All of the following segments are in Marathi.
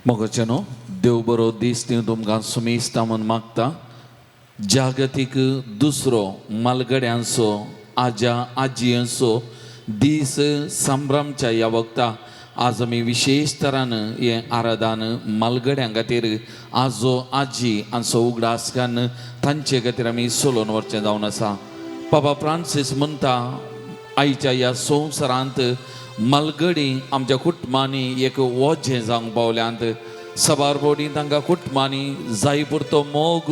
मोगचनो देव बरो दीस दिव तुमकां सुमेस्ता म्हूण मागता. जागतीक दुसरो मालगड्यांचो आज्या आजयांचो दीस संभ्रमच्या ह्या वक्ता आज आमी विशेष तरान हे आराधन मालगड्यां खातीर आजो आजी हांचो उगडास घालून तांचे खातीर आमी सोलोवन व्हरचें जावन आसा. पापा फ्रांसीस म्हणटा आयच्या ह्या संवसारांत मालगडी आमच्या कुटुंबांनी एक वजें जावंक पावल्यांत. सबारबोडी तांकां कुटुंबांनी जाय पुरतो मोग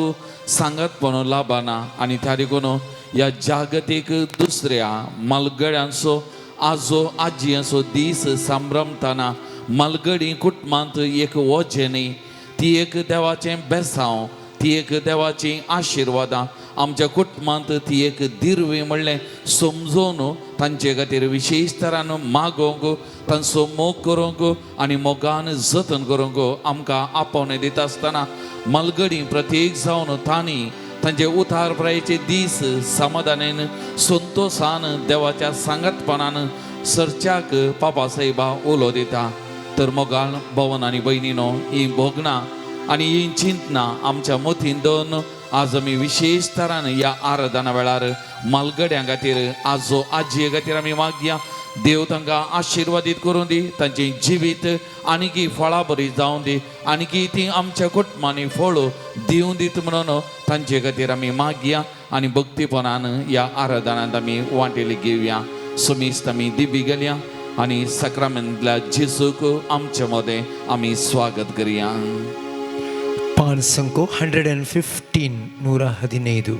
सांगतपणो लाभना आनी त्या देखून ह्या जागतीक दुसऱ्या मालगड्यांचो आजो आजयांचो दीस संभ्रमतना मालगडी कुटुंबांत एक वजें न्ही, ती एक देवाचें बेसांव, ती एक देवाची आशिर्वादां आमच्या कुटुंबांत ती एक दिर्वी म्हणलें समजून तांचे खातीर विशेष तरान मागोवंक, तांचो मोग करूंक आनी मोगान जतन करूंक आमकां आपोवणें दिता आसतना मालगडी प्रत्येक जावन तांणी तांचे उतार प्रायेचे दीस समाधानान संतोशान देवाच्या सांगतपणान सर्च्याक पापा साहेबा उलो दिता. तर मोगाळ भवन आनी भयणीनो, ही भोगणां आनी ही चिंतना आमच्या मतीन दवन आज आमी विशेष तरान ह्या आराधना वेळार मालगड्यां खातीर आजो आजये खातीर आमी मागया. देव तांकां आशिर्वादीत करूं दी, तांचें जिवीत आनीकी फळां बरी जावं दी, आनीकी ती आमच्या कुटुंबांनी फळ दिवं दीत म्हणून तांचे खातीर आमी मागया आनी भक्तीपणान ह्या आराधनांत आमी वांटेली घेवया. सुमेस्त आमी दिबी गेल्या आनी सक्रामेंतल्या जेजूक आमचे मदें आमी स्वागत करया. पान संको 115 115.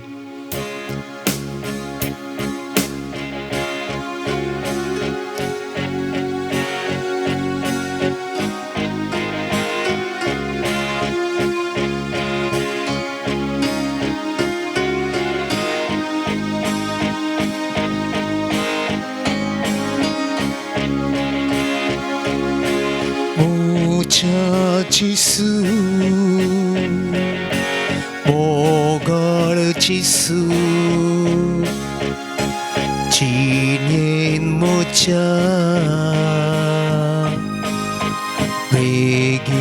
Muchachisu Mogarchisu Chinyen mocha Vegistoye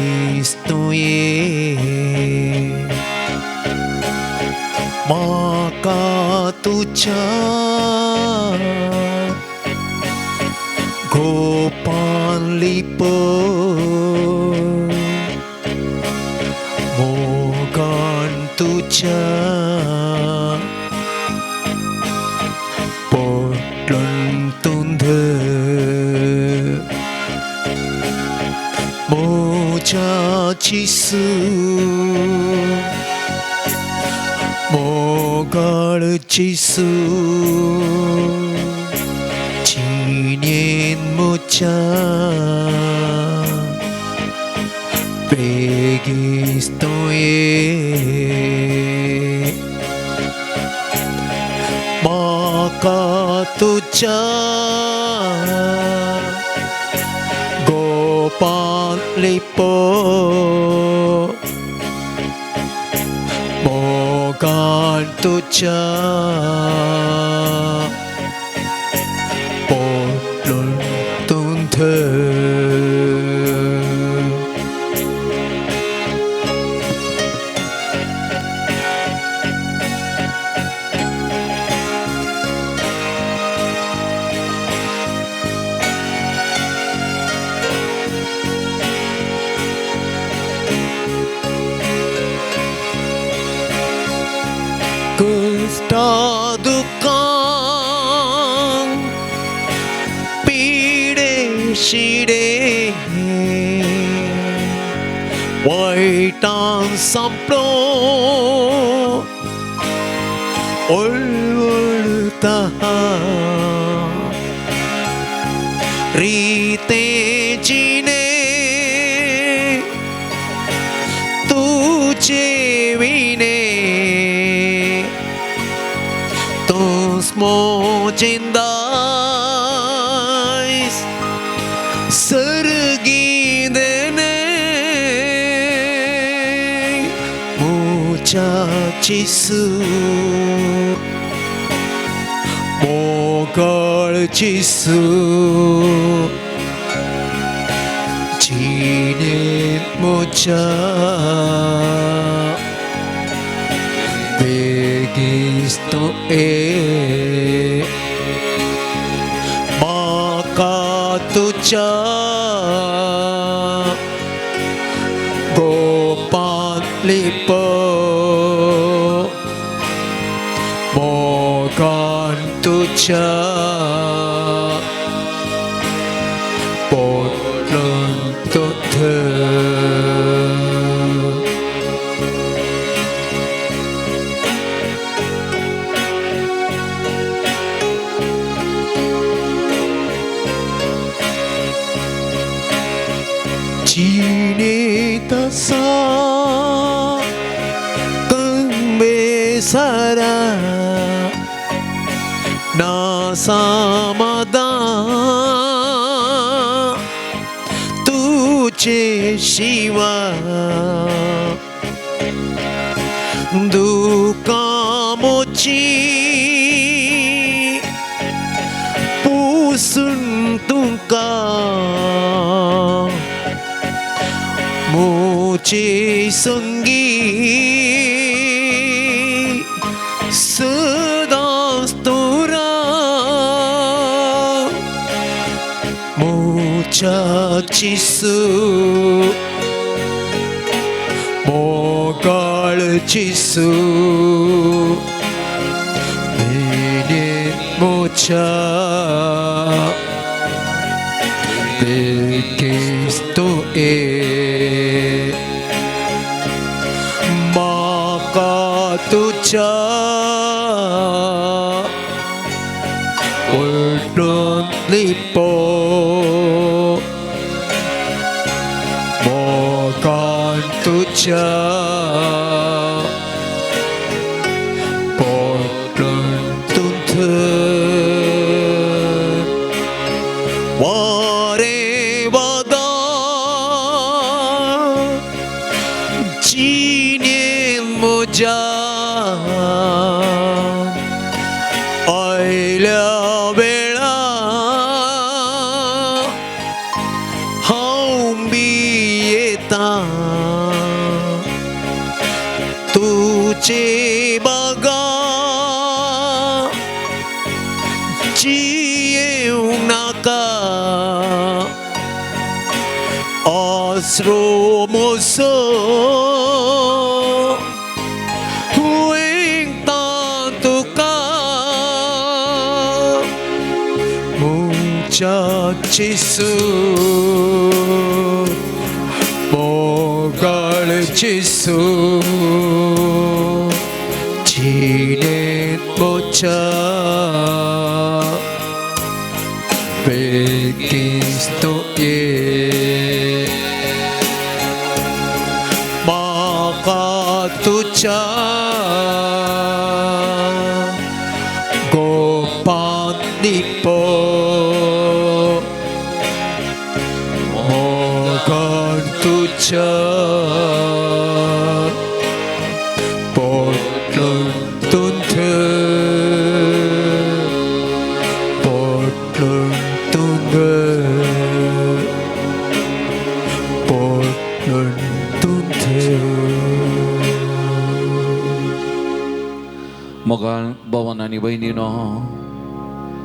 Maka tucha Gopan lipo Mogan tucha Portland tunde Muchachisu Mogarchisu Chinyen mocha Vegistoye Maka tucha Gopan lipo Mogan tucha Portland tunte Kusta dukan pide shide Waitan samplo olta rite jine tujhe vine mojindais sergidene muchachisu mogarchisu Chinyen म्हज्या बेगिस्तो म्हाका तुज्या गोपान लिप मोगान तुज्या पोटलंत Cinta sa kembesara na samada तुझे शिवा दुकामोची पुसून तुका मोची संगी सदांच तुरा मोच्या चिसू मोगाळ चिसू बेने मोच्या बेकिस्तो म्हाका तुज्या पोटलून लिपो मोगान तुज्या पोटलून वारे वादा जिणेन म्हज्या आयल्या वेळा हांव बी येता तुजे बागा जियेवंक नाका आसरो मोसो वेंगता तुका मोच्या चिसू मोगाळ चिसू जिणेन मोच्या बेगिस्तो म्हाका तुज्या गोपान लिपो मोगान तुज्या पोटलून मोगाळ भवन आनी भयणीनो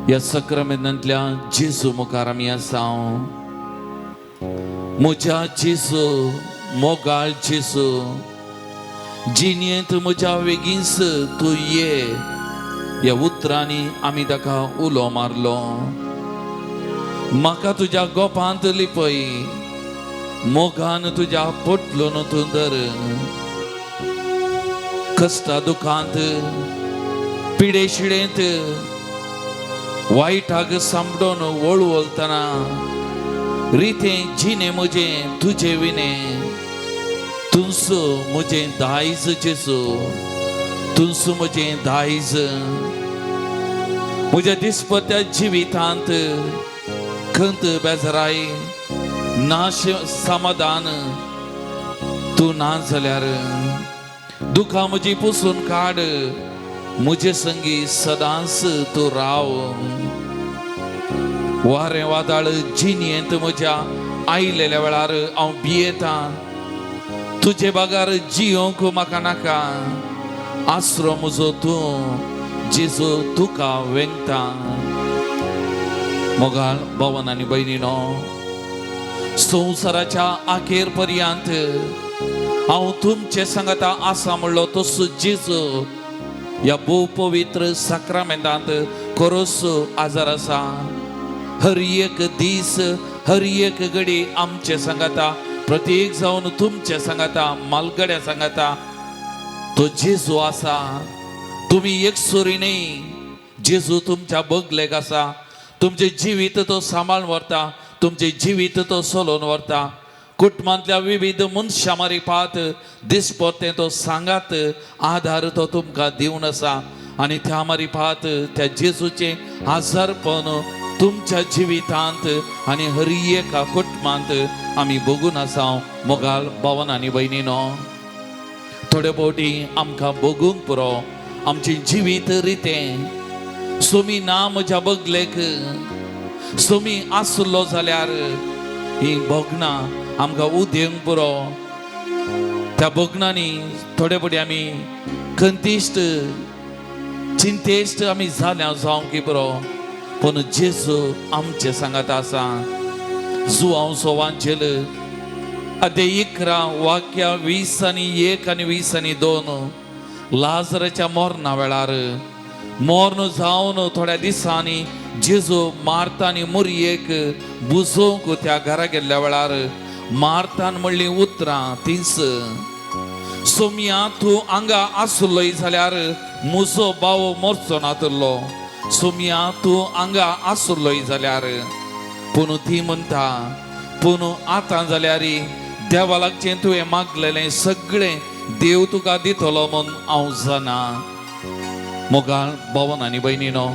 ह्या सक्रामेंतांतल्या जेजू मुखार आमी आसा म्हज्या जेजू मोगाळ जेजू जिणेंत म्हज्या वेगींच तूं ये ह्या उतरांनी आमी ताका उलो मारलो म्हाका तुज्या गोपांत लिपय मोगान तुज्या पोटलून तूं धर कश्टा दुखांत पिडे शिडेंत वायटाक सांबडोन वळवळतना रिते जिणे म्हजें तुजे विने तुमचो म्हजें दायज जेजू तुमचो म्हजें दायज म्हज्या दिसपट्या जिवितांत खंत बेजाराय नाश समाधान तूं ना जाल्यार दुखां म्हजी पुसून काड म्हजे संगी सदांच तूं राव वारें वादळ जिणयेंत म्हज्या आयलेल्या वेळार हांव भियेतां तुझे बगार जियोंक म्हाका नाका, आसरो म्हजो तूं जेजू तुका वेंगता. मोगाळ भावन आनी भयणीनो, संवसाराच्या अखेर पर्यंत हांव तुमचे सांगता आसा म्हणलो तसो जेजू ह्या भोव पवित्र साक्रामेंतांत खरोच आजार आसा. हर एक दीस हर एक घडी आमचे सांगता, प्रत्येक जावन तुमचे सांगता, मालगड्या सांगता तो जेजू आसा. तुम्ही एक सोरी न्ही, जेजू तुमच्या बगलेक आसा. तुमचे जिवीत तो सांबाळून व्हरता, तुमचे जिवीत तो चलोवन व्हरता. कुटुंबांतल्या विविध मनशां मारिपात दिसपट्टे तो सांगात आधार तो तुमकां दिवन आसा. आनी त्या मारिपात त्या जेजूचे आजारपण तुमच्या जिवितांत आनी हर एका कुटुंबांत आमी बघून आसा. मोगाल भावन आनी भयणीनो, थोडे फावटी आमकां बगूंक पुरो आमचे जिवीत रितें. सोमी ना म्हज्या बगलेक, सोमी आसलो जाल्यार ही भोगणां आमकां उदेंक पुरो. त्या भोगणांनी थोडे फावटी आमी खंतिश्ट चिंतेश्ट आमी जाल्या जावंक पुरो. पूण जेजू आमचे सांगात आसा. जुआंवचो वांचेल अध्याय 11 वाक्या 20 आनी 1 आनी 20 आनी 2. लाजराच्या मोरणा वेळार मोर्न जावन थोड्या दिसांनी जेजू मार्ता आनी मुरयेक बुजोवंक त्या घरा गेल्ल्या वेळार मार्तान म्हणली उतरां तीच, सोम्या तूं हांगा आसलोय जाल्यार म्हजो भाव मरचो नातलो. सोम्या तूं हांगा आसलोय जाल्यार. पूण ती म्हणटा, पूण आतां जाल्यार देवा लागचें तुवें मागलेलें सगळें देव तुका दितलो म्हूण हांव जाणा. मोगाळ भावन आनी भयणीनो,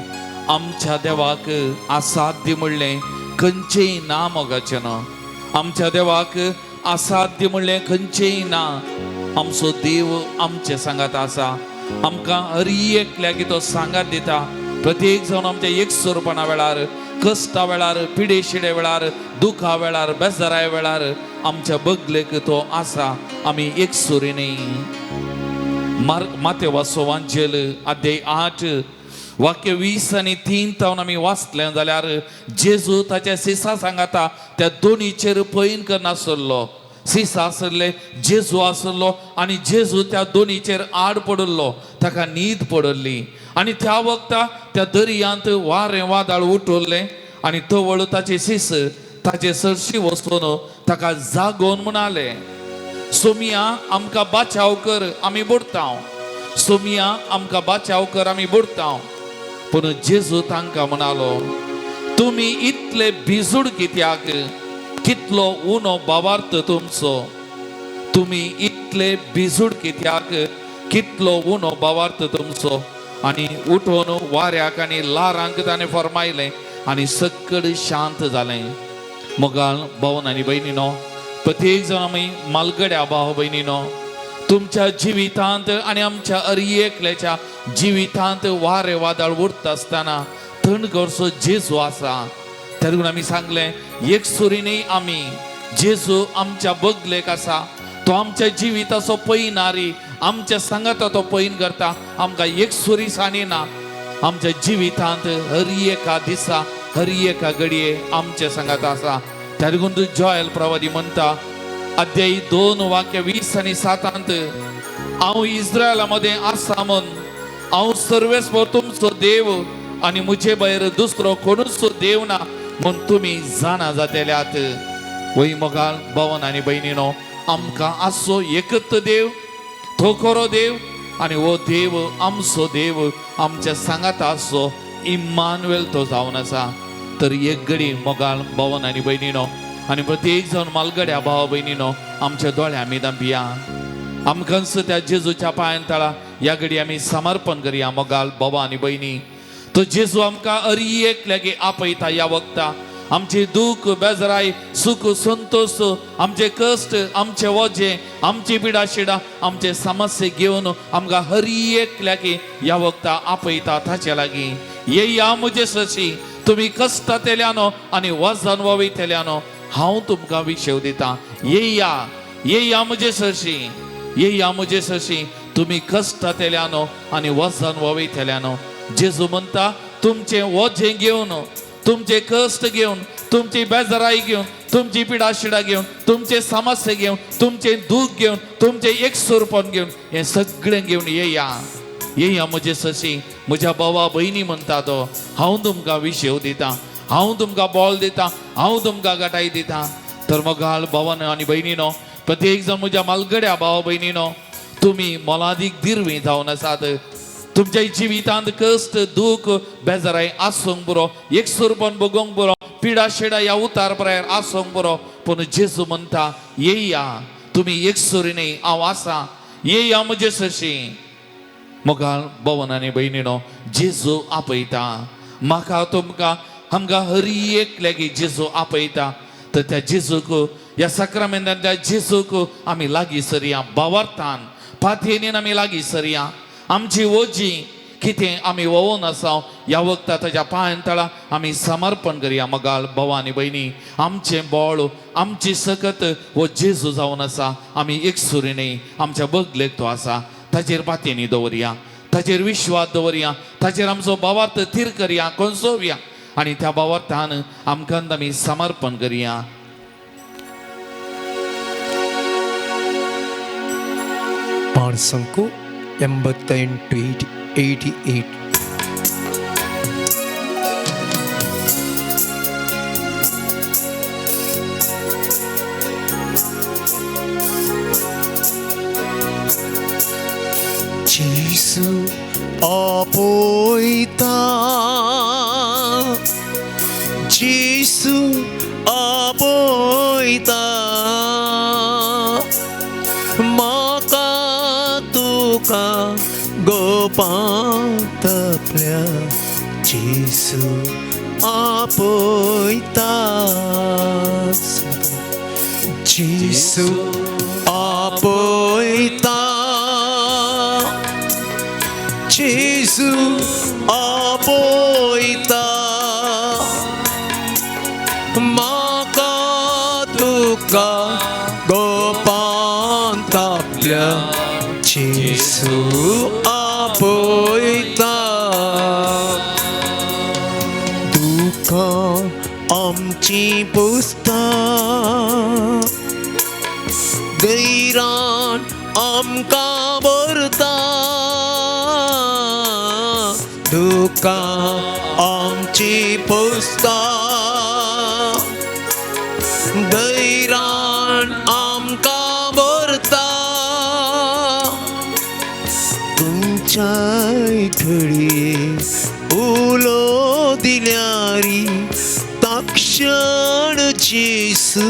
आमच्या देवाक असाध्य म्हणलें खंयचेंय ना मोगाचें न्हू. आमच्या देवाक असाध्य म्हणलें खंयचेंय ना. आमचो देव आमचे सांगात आसा. आमकां हर एकल्याक तो सांगात दिता. प्रत्येक जावन आमच्या एकसुरपणा वेळार, कश्टा वेळार, पिडेशिडे वेळार, दुखा वेळार, बेजारा वेळार आमच्या बगलेक तो आसा. आमी एकसुरीनी. मातेवाचो वांचेल अध्याय 8 वाक्य 20 आनी 3 तावन आमी वाचलें जाल्यार जेजू ताच्या सिसा सांगाता त्या दोनीचेर पैन करनासलो. सिसा आसले जेजू आसलो आनी जेजू त्या दोनीचेर आड पडलो. ताका न्हीद पडली आनी त्या वक्ता त्या दर्यांत वारें वादळ उठोल्लें आनी तवळ ताचे सीस ताचे सरशी वचून ताका जागोवन म्हणाले, सोमिया आमकां बाचाव कर, आमी बुडतांव. सोमिया आमकां बाचाव कर, आमी बुडतांव. पूण जेजू तांकां म्हणालो, तुमी इतले भिजूड कित्याक? कितलो उनो भावार्थ तुमचो. तुमी इतले भिजूड कित्याक? कितलो उनो भावार्थ तुमचो. आनी उठोन वाऱ्याक आनी लारांक ताणें फरमायलें आनी सक्कड शांत जालें. मोगाळ भावन आनी भयणीनो, प्रत्येक जाण आमी मालगड्या भाव भयणीनो, तुमच्या जिवितांत आनी आमच्या हर एकल्याच्या जिवितांत वारें वादळ उरता आसतना थंड करचो जेजू आसा. त्या लागून आमी सांगलें, एक सुरीनय आमी जेजू आमच्या बगलेक आसा. तो आमच्या जिविताचो पैनारी, आमच्या सांगाता तो पैन करता. आमकां एक सुरी साणिना. आमच्या जिवितांत हर एका दिसा हर एका घडये आमचे सांगाता आसा. त्या लागून जोएल प्रवादी म्हणटा अध्याय 2 वाक्य 20 आनी 7 हांव इस्रायला मध्ये आसा म्हूण, हांव सर्वेस्वर तुमचो देव आनी मुझे भायर दुसरो कोणूच देव ना म्हूण तुमी जाणा जातेल्यात. वय मोगाळ भावन आनी भयणीनो, आमकां आसो एकच देव, तो खरो देव आनी हो देव आमचो देव आमच्या सांगाता आसो इम्मानुएल तो जावन आसा. तर एक घडी मोगाळ भावन आनी भयणीनो आनी प्रत्येक जावन मालगड्या भाव भयणीनो, आमच्या दोळ्या आमी दांपिया. आमकांच त्या जेजूच्या पांयां तळा ह्या घडी आमी समर्पण करुया. मोगाळ भाव आनी भयणी, तो जेजू आमकां हर एक लागी आपयता. ह्या वक्ता आमचे दुख बेजाराय, सुख संतोष, आमचे कश्ट, आमचे वजे, आमची पिडा शिडा, आमचे समस्या घेवन आमकां हर एक लागी ह्या वक्ता आपयता. ताचे लागीं येया मुझे सशी, तुमी कश्टांतल्यानो आनी वजन वयतल्यानो हांव तुमकां विशेव दिता. येया येया म्हजे सरशी, येया म्हजे सरशी. तुम्ही कश्टांतल्यानो आनी वजन वयतल्यानो. जेजू म्हणटा तुमचे वजें घेवन, तुमचे कश्ट घेवन, तुमची बेजाराई घेवन, तुमची पिडाशिडा घेवन, तुमचे समस्या घेवन, तुमचे दुख घेवन, तुमचे एकसुरपण घेवन, हे सगळें घेवन येया. येया म्हजे सशी. म्हज्या भावा भयणी म्हणटा तो, हांव तुमकां विशेव दिता, हांव तुमकां बॉल दिता, हांव तुमकां गटाय दिता. तर मोगाळ भावानो आनी भयणीनो, प्रत्येक जण म्हज्या मालगड्या भावा भयणीनो, तुम्ही मोलादीक दिरवी जावन आसात. तुमच्या जिवितांत कश्ट दुख बेजाराय आसूंक बरो, एकसुरपण भोगोंक बरो, पिडा शिडा ह्या उतार प्रायर आसूंक बरो. पूण जेजू म्हणटा येया, तुम्ही एकसुरीने हांव आसा, येया म्हजे सशी. मोगाळ भवन आनी भयणीनो, जेजू आपयता म्हाका तुमकां, आमकां हर एक लेगीत जेजू आपयता. तर त्या जेजूक, ह्या सक्रामेंतांतल्या जेजूक आमी लागीं सरया. भावार्थान पातयेन आमी लागीं सरया. आमची ओजी कितें आमी वोवून आसा ह्या वक्ता ताच्या पांयां तळा आमी समर्पण करया. मोगाळ भावा आनी भयणी, आमचें बोळ, आमची सकत हो जेजू जावन आसा. आमी एकसुरीने आमच्या बगलेक तो आसा, ताचेर पातयेनी दवरया, ताचेर विश्वास दवरया, ताचेर आमचो भावार्थ थीर करया, कोणसोवया आनी त्या भावार्थान आमकां आमी समर्पण करया. पाण संको 88. Jesu apoita, Jesu apoita, maka tuka gopantapल्या. Jesu apoita, Jesu apoita, Jesu apoita, maka tuka gopantapल्या. Jesu apoita, दुःखा आमची पुसता, गैरान आमकां भरता. दुःखा आमची पुसता, गैरान आमकां भरता. तुमच्या घडये उलो दिल्यारी तक्षण जेसू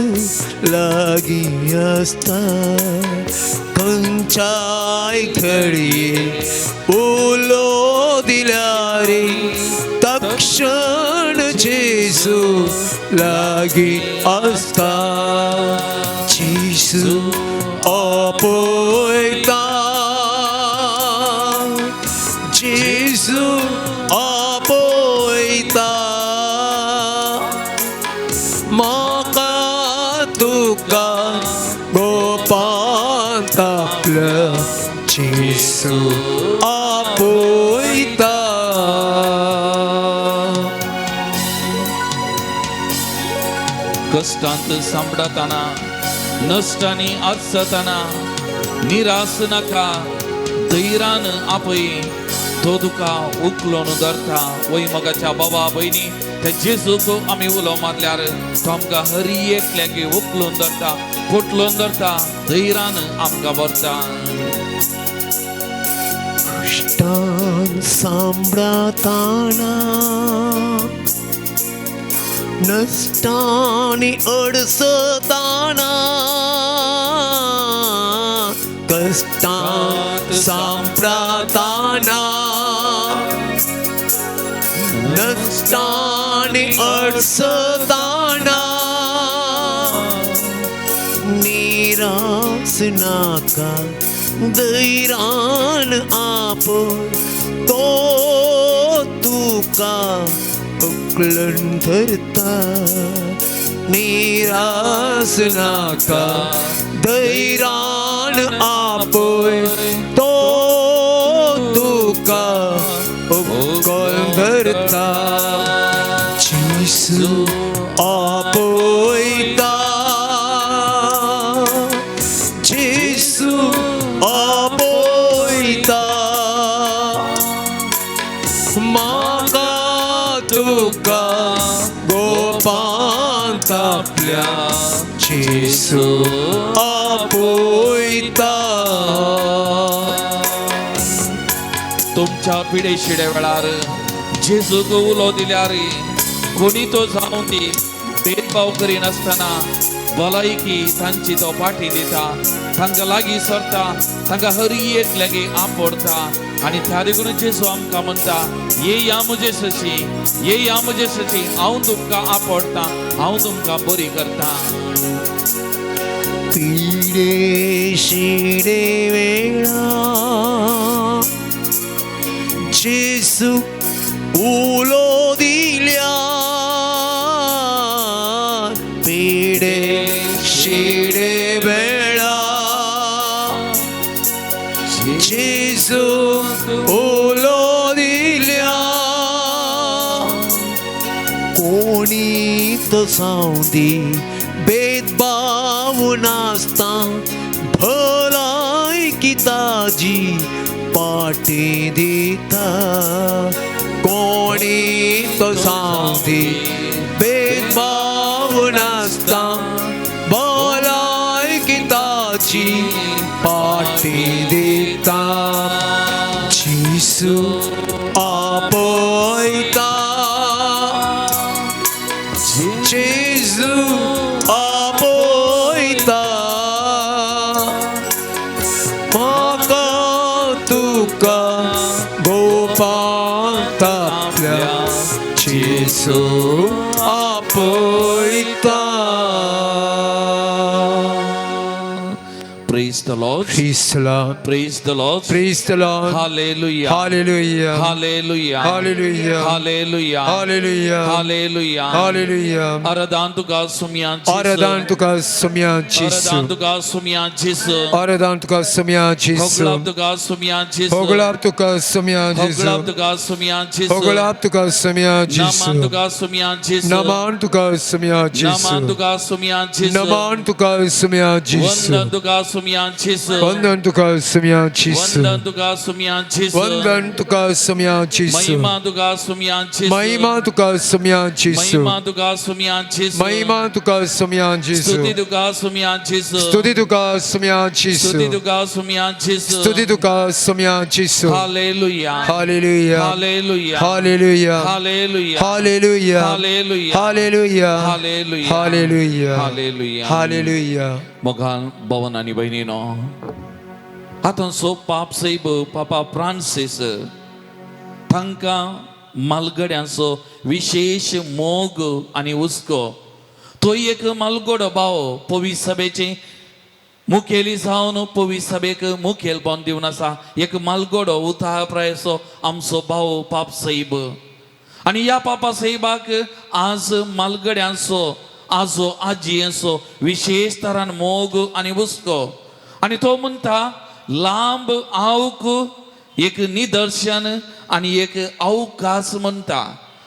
लागीं आसता. खंयच्याय घडये उलो दिल्यारी तक्षण जेसू लागीं आसता. जेसू आपयता, जेसू आपयता, म्हाका तुका गोपांतापल्या. जेसू आपयता. कष्टांत सांपडताना, नश्टांनी आसताना निराश नाका, धैर्यान आपय, तो तुका उखलून धरता. वय मोगाच्या बाबा भयणी, त्या जेजूक आमी उलो मारल्यार तो आमकां हर एकल्याक उखलून धरता, फुटलून धरता, धैर्यान आमकां भरता. कष्टान सांबळताना, नष्टांनी अडसताना, कष्टान सांबळताना, नष्टांनी अडसताना, निराश नाका, धैर्यान आपय, तो तुका उखलून धरता. निराश नाका दैरान आपोय तो तुका उपकल धरता जेसू आपोयता जेसू आपोयता माका तुका गोपांत आपल्या जेसू आपोयता तुमच्या पिडेशिडे वेळार जेजूक उलो दिल्यार कोणी तो जावन दी भेदभाव करिनासतना भलायकी तांची तो फाटी दिता तांकां लागीं सरता तांकां हर एक लागी आपडता आनी त्या देखून जेजू आमकां म्हणटा ये या म्हजे सशी ये या म्हजे सशी हांव तुमकां आपडटा हांव तुमकां बरी करता पीडे शिडे वेळा जेसू उलो दिल्या पीडे शिडे वेळा जेसू उलो दिल्या कोणी तो सावदी भेदभाव नासता भलायकी ताजी पाटे दिता कोणी तो सावदी भेदभाव नासता भलायकी ताजी पाटे दिता जेसू आपयता जेसू आपयता म्हाका तुका गोपांत आपल्या जेसू आपयता Praise the Lord. Praise the Lord. Praise the Lord. Praise the Lord. Hallelujah. Hallelujah. Hallelujah. Hallelujah. Hallelujah. Hallelujah. Hallelujah. Hallelujah. Aradan tuka sumyan Jesus. Aradan tuka sumyan Jesus. Aradan tuka sumyan Jesus. Aradan tuka sumyan Jesus. Hoglab tuka sumyan Jesus. Hoglab tuka sumyan Jesus. Hoglab tuka sumyan Jesus. Hoglab tuka sumyan Jesus. Naman tuka sumyan Jesus. Naman tuka sumyan Jesus. Naman tuka sumyan Jesus. Naman tuka sumyan Jesus. Vandan tuka sumyan Jesus. Vandan tuka sumyan Jesus. Vandan tuka sumyan Jesus. Vandan tuka sumyan Jesus. Mahima tuka sumyan Jesus. Mahima tuka sumyan Jesus. Mahima tuka sumyan Jesus. Mahima tuka sumyan Jesus. Stuti tuka sumyan Jesus. Stuti tuka sumyan Jesus. Stuti tuka sumyan Jesus. Stuti tuka sumyan Jesus. Hallelujah. Hallelujah. Hallelujah. Hallelujah. Hallelujah. Hallelujah. Hallelujah. Hallelujah. Hallelujah. Hallelujah. Hallelujah. Hallelujah. मोगान भवन आणि बहिणीनो आता सो पाप सैब पापा फ्रांसिस तांकां मालगड्यांचो विशेष मोग आनी हुस्को तो एक मालगडो भाव पवी सभेचे मुखेली जावन पवी सभेक मुखेलपण दिवन आसा एक मालगडो उतार प्रायसो आमचो भाव पाप सैब आनी ह्या पापा सैबाक आज मालगड्यांचो आजो आजयेचो विशेष तरान मोग आनी हुस्को आनी तो म्हणटा लांब आवक एक निदर्शन आनी एक अवकाश म्हणटा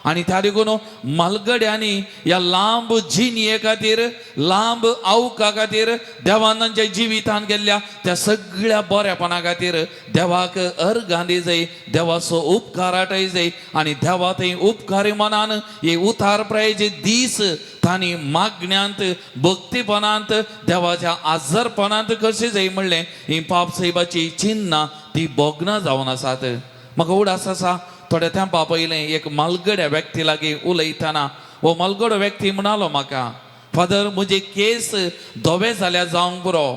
आनी त्या देखून मालगड्यांनी ह्या लांब जिणये खातीर लांब अवका खातीर देवान तांच्या जिवितान गेल्ल्या त्या सगळ्या बरेपणा खातीर देवाक अर्घां दी जाय देवाचो उपकार आटय जाय आनी देवा थंय उपकारी मनान हे उतार प्रायेचे दीस तांणी मागण्यांत भक्तीपणांत देवाच्या आजारपणांत कशें जाय म्हणलें ही पाप साहेबाची चिन्नां ती भोगनां जावन आसात म्हाका उडास आसा थोड्या तेंपा पयलें एक मालगड्या व्यक्ती लागीं उलयतना हो मालगडो व्यक्ती म्हणालो म्हाका फादर म्हजे केस धवे जाल्या जावंक पुरो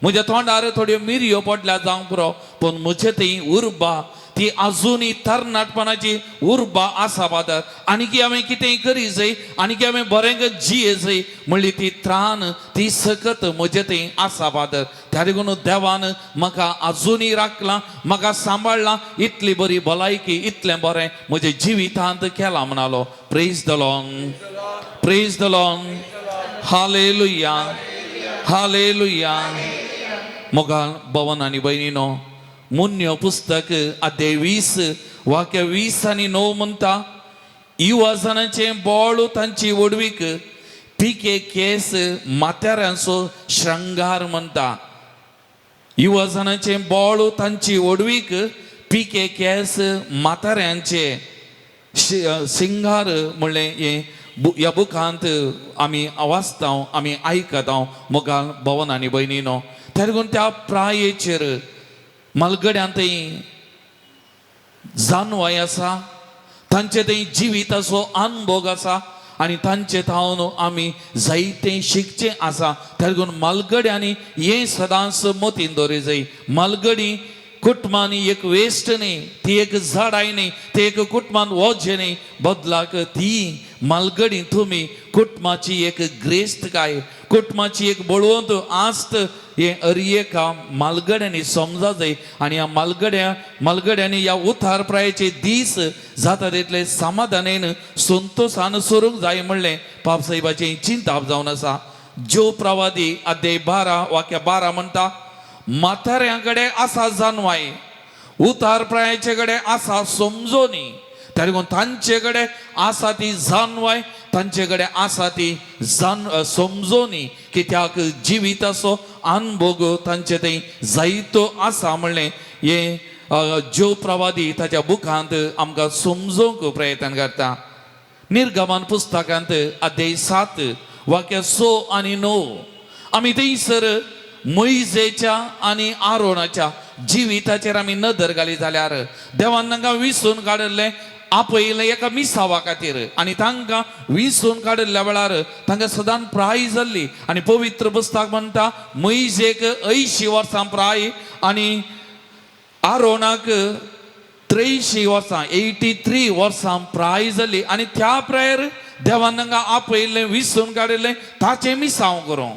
म्हज्या तोंडार थोड्यो मिरयो पडल्या जावंक पुरो पूण म्हजे थंय उर्बा ती अजुनूय तरणाटपणाची उर्बा आसा फादर आनीक हांवें कितेंय करी जाय आनीक हांवें बरें जिये जाय म्हणली ती त्राण ती सकत म्हजे थंय आसा फादर त्या देखून देवान म्हाका अजुनूय राखलां म्हाका सांबाळलां इतली बरी भलायकी इतलें बरें म्हज्या जिवितांत केलां म्हणालो praise the lord praise the lord hallelujah hallelujah. मोगाल भवन आणि बहिणीनो, मुन्य पुस्तक अध्याय 20 वाक्य 20 आणि 9 म्हणता, युवजनाचे बोळ तांची वडवीक, पिके केस म्हाताऱ्यांचो श्रृंगार म्हणता. युवजनाचे बोळ तांची वडवीक, पिके केस म्हाताऱ्यांचे सिंगार म्हणले हे या बुकांत आम्ही वाचता, आम्ही आयकता. मोगाल भवन आणि बहिणीनो, तेरगून त्या प्रायेचेर मलगड्यांतय जाणवाय आसा, तांचे थंय जिविताचो अनुभव आसा आणि तांचे थावन आमी जायते शिकचे आसा. तेरगून मलगड्यांनी हे सदांच मतीन दवरी जाय. मलगडी कुटुंबांनी एक वेस्ट न्ही, ती एक झाडाय न्ही, ती एक कुटुंबान वोजे न्ही, बदलाक ती मलगडी तुम्ही कुटुंबाची एक ग्रेस्त काय, कुटुंबाची एक बळवंत आस्त हे अरियेका मालगड्यांनी समजा जाय. आणि या मालगड्यांनी या उतार प्रायाचे दीस जाता तितले समाधानान संतोषान सोरूंक जाय म्हणले बापसाहेबाची चिंता जावन आसा. जो प्रवादी अध्याय 12 वाक्य 12 म्हणता, म्हाताऱ्यांकडे आसा जाणवाय, उतार प्रायाचे कडे आसा समजोनी. तेरगून तांचे कडे आसा ती जाणवाय, तांचे कडे आसा ती समजोनी, कित्याक जिविताचो अनुभव तांचे थंय जायतो आसा म्हणले हे जो प्रवादी ताच्या बुकांत आमकां समजोवंक प्रयत्न करता. निर्गमन पुस्तकांत अध्याय 7 वाक्य 6 आणि 9 आमी थंयसर मोइजेच्या आणि आरोनाच्या जिविताचेर आमी नदर घाली जाल्यार देवान तांकां विसरून काडले, आपयले एका मिसावा खातीर, आणि तांकां विसरून काडल्या वेळार तांकां सदां प्राय जाल्ली. आणि पवित्र पुस्तक म्हणटा, मोइजेक 80 वर्सां प्राय आणि आरोनाक 83 वर्सां 83 वर्सां प्राय जाल्ली. आणि त्या प्रायर देवान तांकां आपयले, विसरून काडले, ताचे मिसाव करूं,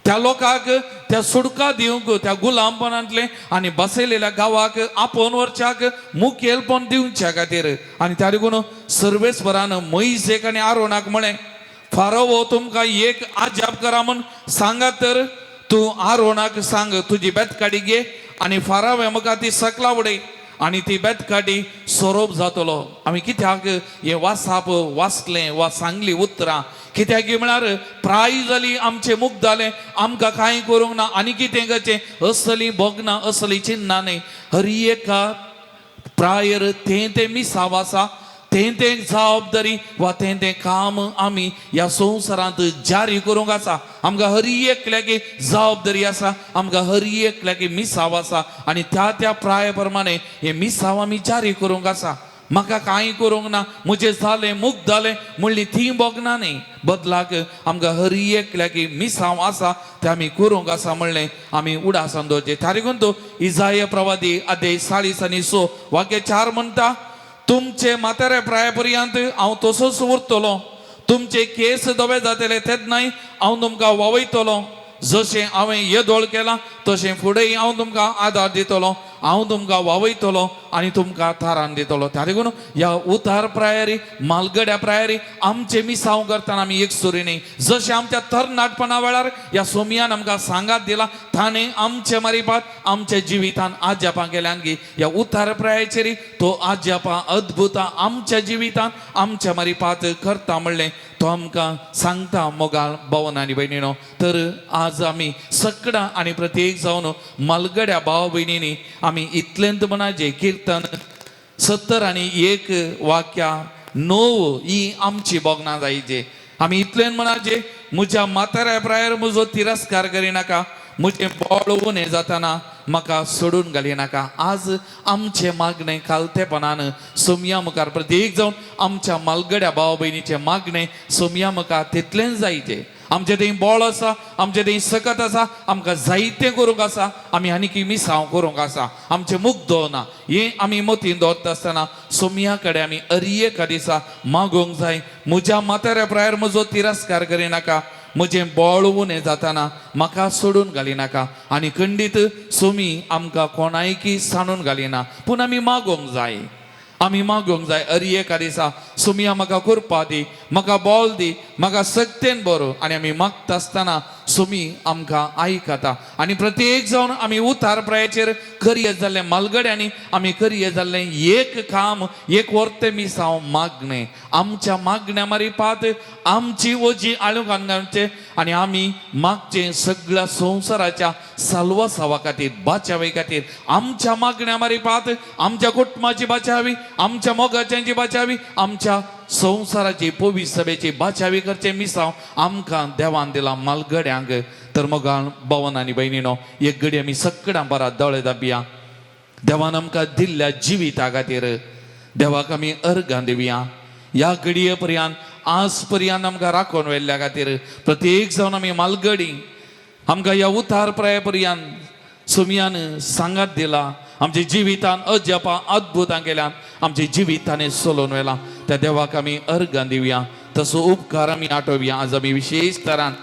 त्या लोकांक त्या सुडका दिवंक, त्या गुलामपणांतले आणि बसयलेल्या गावाक आपोवन व्हरच्याक मुखेलपण दिवच्या खातीर. आणि त्या देखून सर्वेस्वरान मोइजेक आनी आरोनाक म्हळें, फारोव तुमकां एक आजाप करा म्हण सांगात तर तूं आरोनाक सांग, तुजी बेतकाडी घे आणि फारावे म्हाका ती सकला उडय आणि ती बेतकाडी सोरोप जातलो. आमी कित्याक हे वासाप वाचलें वा सांगली उतरां, कित्याक म्हळ्यार प्राय जाली, आमचे मुख जाले, आमकां कांय करूंक ना, आनी कितें करचें, असली भोगना, असली चिन्ना न्ही. हर एका प्रायर तें मिसाव आसा, तें जबाबदारी वा तें काम आमी ह्या संवसारांत जारी करूंक आसा. आमकां हर एकल्याकी जबाबदारी आसा, आमकां हर एकल्याकी मिसाव आसा, आनी त्या प्राया प्रमाणे हे मिसाव आमी जारी करूंक आसा. म्हाका कांय करूंक ना, म्हजें जालें, मुख जालें म्हणली ती भोगना न्ही, बदलाक आमकां हर एकल्याकी मिसाव आसा ते आमी करूंक आसा म्हणलें आमी उडासान दवरचें. तारीखून तो इजाया प्रवादी अध्याय 40 आणि 6 वाक्य 4 म्हणटा, तुमचे म्हाताऱ्या प्राया पर्यंत हांव तसोच उरतलो, तुमचे केस धवे जातले तेन्नाय हांव तुमकां वावयतलो, जशें हांवें येदोळ केला तशें फुडेंय हांव तुमकां आदार दितलो, हांव तुमकां वावयतलो आनी तुमकां थारान दितलो. त्या देखून ह्या उतार प्रायारी, मालगड्या प्रायारी आमचे मिसाव करतना आमी एक सुरी न्ही. जशें आमच्या तरणाटपणा वेळार ह्या सोमयान आमकां सांगात दिला, ताणें आमचे मारिपात आमच्या जिवितान आज्यापां केल्यान की ह्या उतार प्रायाचेर तो आज्यापां अद्भुतां आमच्या जिवितान आमच्या मारिपात करता म्हणलें तो आमकां सांगता. मोगाल भवन आनी भयणीनो, तर आज आमी सगळां आनी प्रत्येक जावन मालगड्या भाव भयणींनी आमी इतलेंत मनाचे कीर्तन 70 आणि 1 वाक्या 9 ही आमची भोगना जायचे. आमी इतलें मनाचे, म्हज्या म्हाताऱ्या प्रायर म्हजो तिरस्कार करिनाका, म्हजें बोळ उणें जाताना म्हाका सोडून घालिनाका. आज आमचे मागणें कालतेपणान सोमया मुखार प्रत्येक जावन आमच्या मालगड्या भाव भयणीचें मागणें सोमया मुखार तितलेंच जायचें. आमचे थंय बोळ आसा, आमचे थंय सकत आसा, आमकां जायतें करूंक आसा, आमी आनीक मिसाव करूंक आसा, आमचें मुख दवरना. हें आमी मतीन दवरता आसतना सोमया कडेन आमी एका दिसा मागोवंक जाय, म्हज्या म्हाताऱ्या प्रायर म्हजो तिरस्कार करिनाका, म्हजें बोळ उणें जाताना म्हाका सोडून घालिनाका. आनी खंडीत सोमी आमकां कोणायकी सांडून घालिना, पूण आमी मागोवंक जाय. आमी मागोंक जाय अरी एका दिसा सुमिया म्हाका करपा दी, म्हाका बॉल दी, म्हाका सक्तेन बरो. आनी आमी मागता आसतना सुमी आमकां आयकता. आनी प्रत्येक जावन आमी उतार प्रायाचेर करिये जाल्ले मालगड्यांनी आमी करिये जाल्ले एक काम, एक वर्ते मिसांव मागणे. आमच्या मागण्या मारिपात आमची ओजी आळूक घालचे आनी आमी मागचे सगळ्या संवसाराच्या साल्वासावा खातीर, बाचावे खातीर. आमच्या मागण्या मारिपात आमच्या कुटुंबाची बाचावी, आमच्या मोगाच्यांची बाचावी, आमच्या संवसाराची पोवीस सभेची बाचावी करचे मिसांव आमकां देवान दिला मालगड्यांक. तर मोगाळ भावन आनी भयणीनो, एक घडी आमी सक्कडां बरा दोळे दाबया. देवान आमकां दिल्ल्या जिविता खातीर देवाक आमी अर्गां दिवया. ह्या घडये पर्यंत आज पर्यंत आमकां राखून व्हेल्ल्या खातीर प्रत्येक जावन आमी मालगडी आमकां ह्या उतार प्राया पर्यंत सुमयान सांगात दिला. आमच्या जिवितान अजपा अद्भुतां केल्यान आमच्या जिवितांनी सोलोवन व्हेला. त्या देवाक आमी अर्गां दिवया. तसो उपकार आमी आठोवया. आज आमी विशेश तरान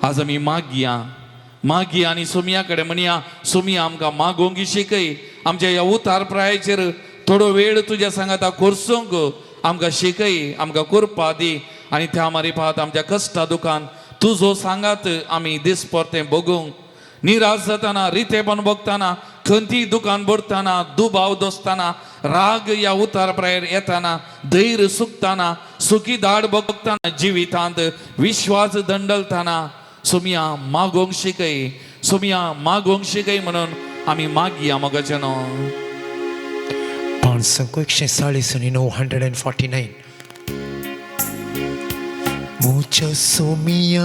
आज आमी मागया आनी सुमया कडेन म्हणया, सुमया आमकां मागोंक शिकय. आमच्या ह्या उतार प्रायाचेर थोडो वेळ तुज्या सांगाता करसूंक आमकां शिकय, आमकां करपा दी. आनी त्या मारिपात आमच्या कश्टा दुखान तुजो सांगात आमी दिसपरते बगूंक. निराश जाताना, रितेपण भोगताना, खंती दुकान भरताना, दुबाव दोसताना, राग ह्या उतार प्रायर येताना, धैर्य सुकताना, सुखी दाड भोगताना, जिवितांत विश्वास दंडलताना सुमया मागोंक शिकय, सुमया मागोंक शिकय म्हणून आमी मागया मोगाचेनो. पान संको 140 आणि 949. मुझा सोमिया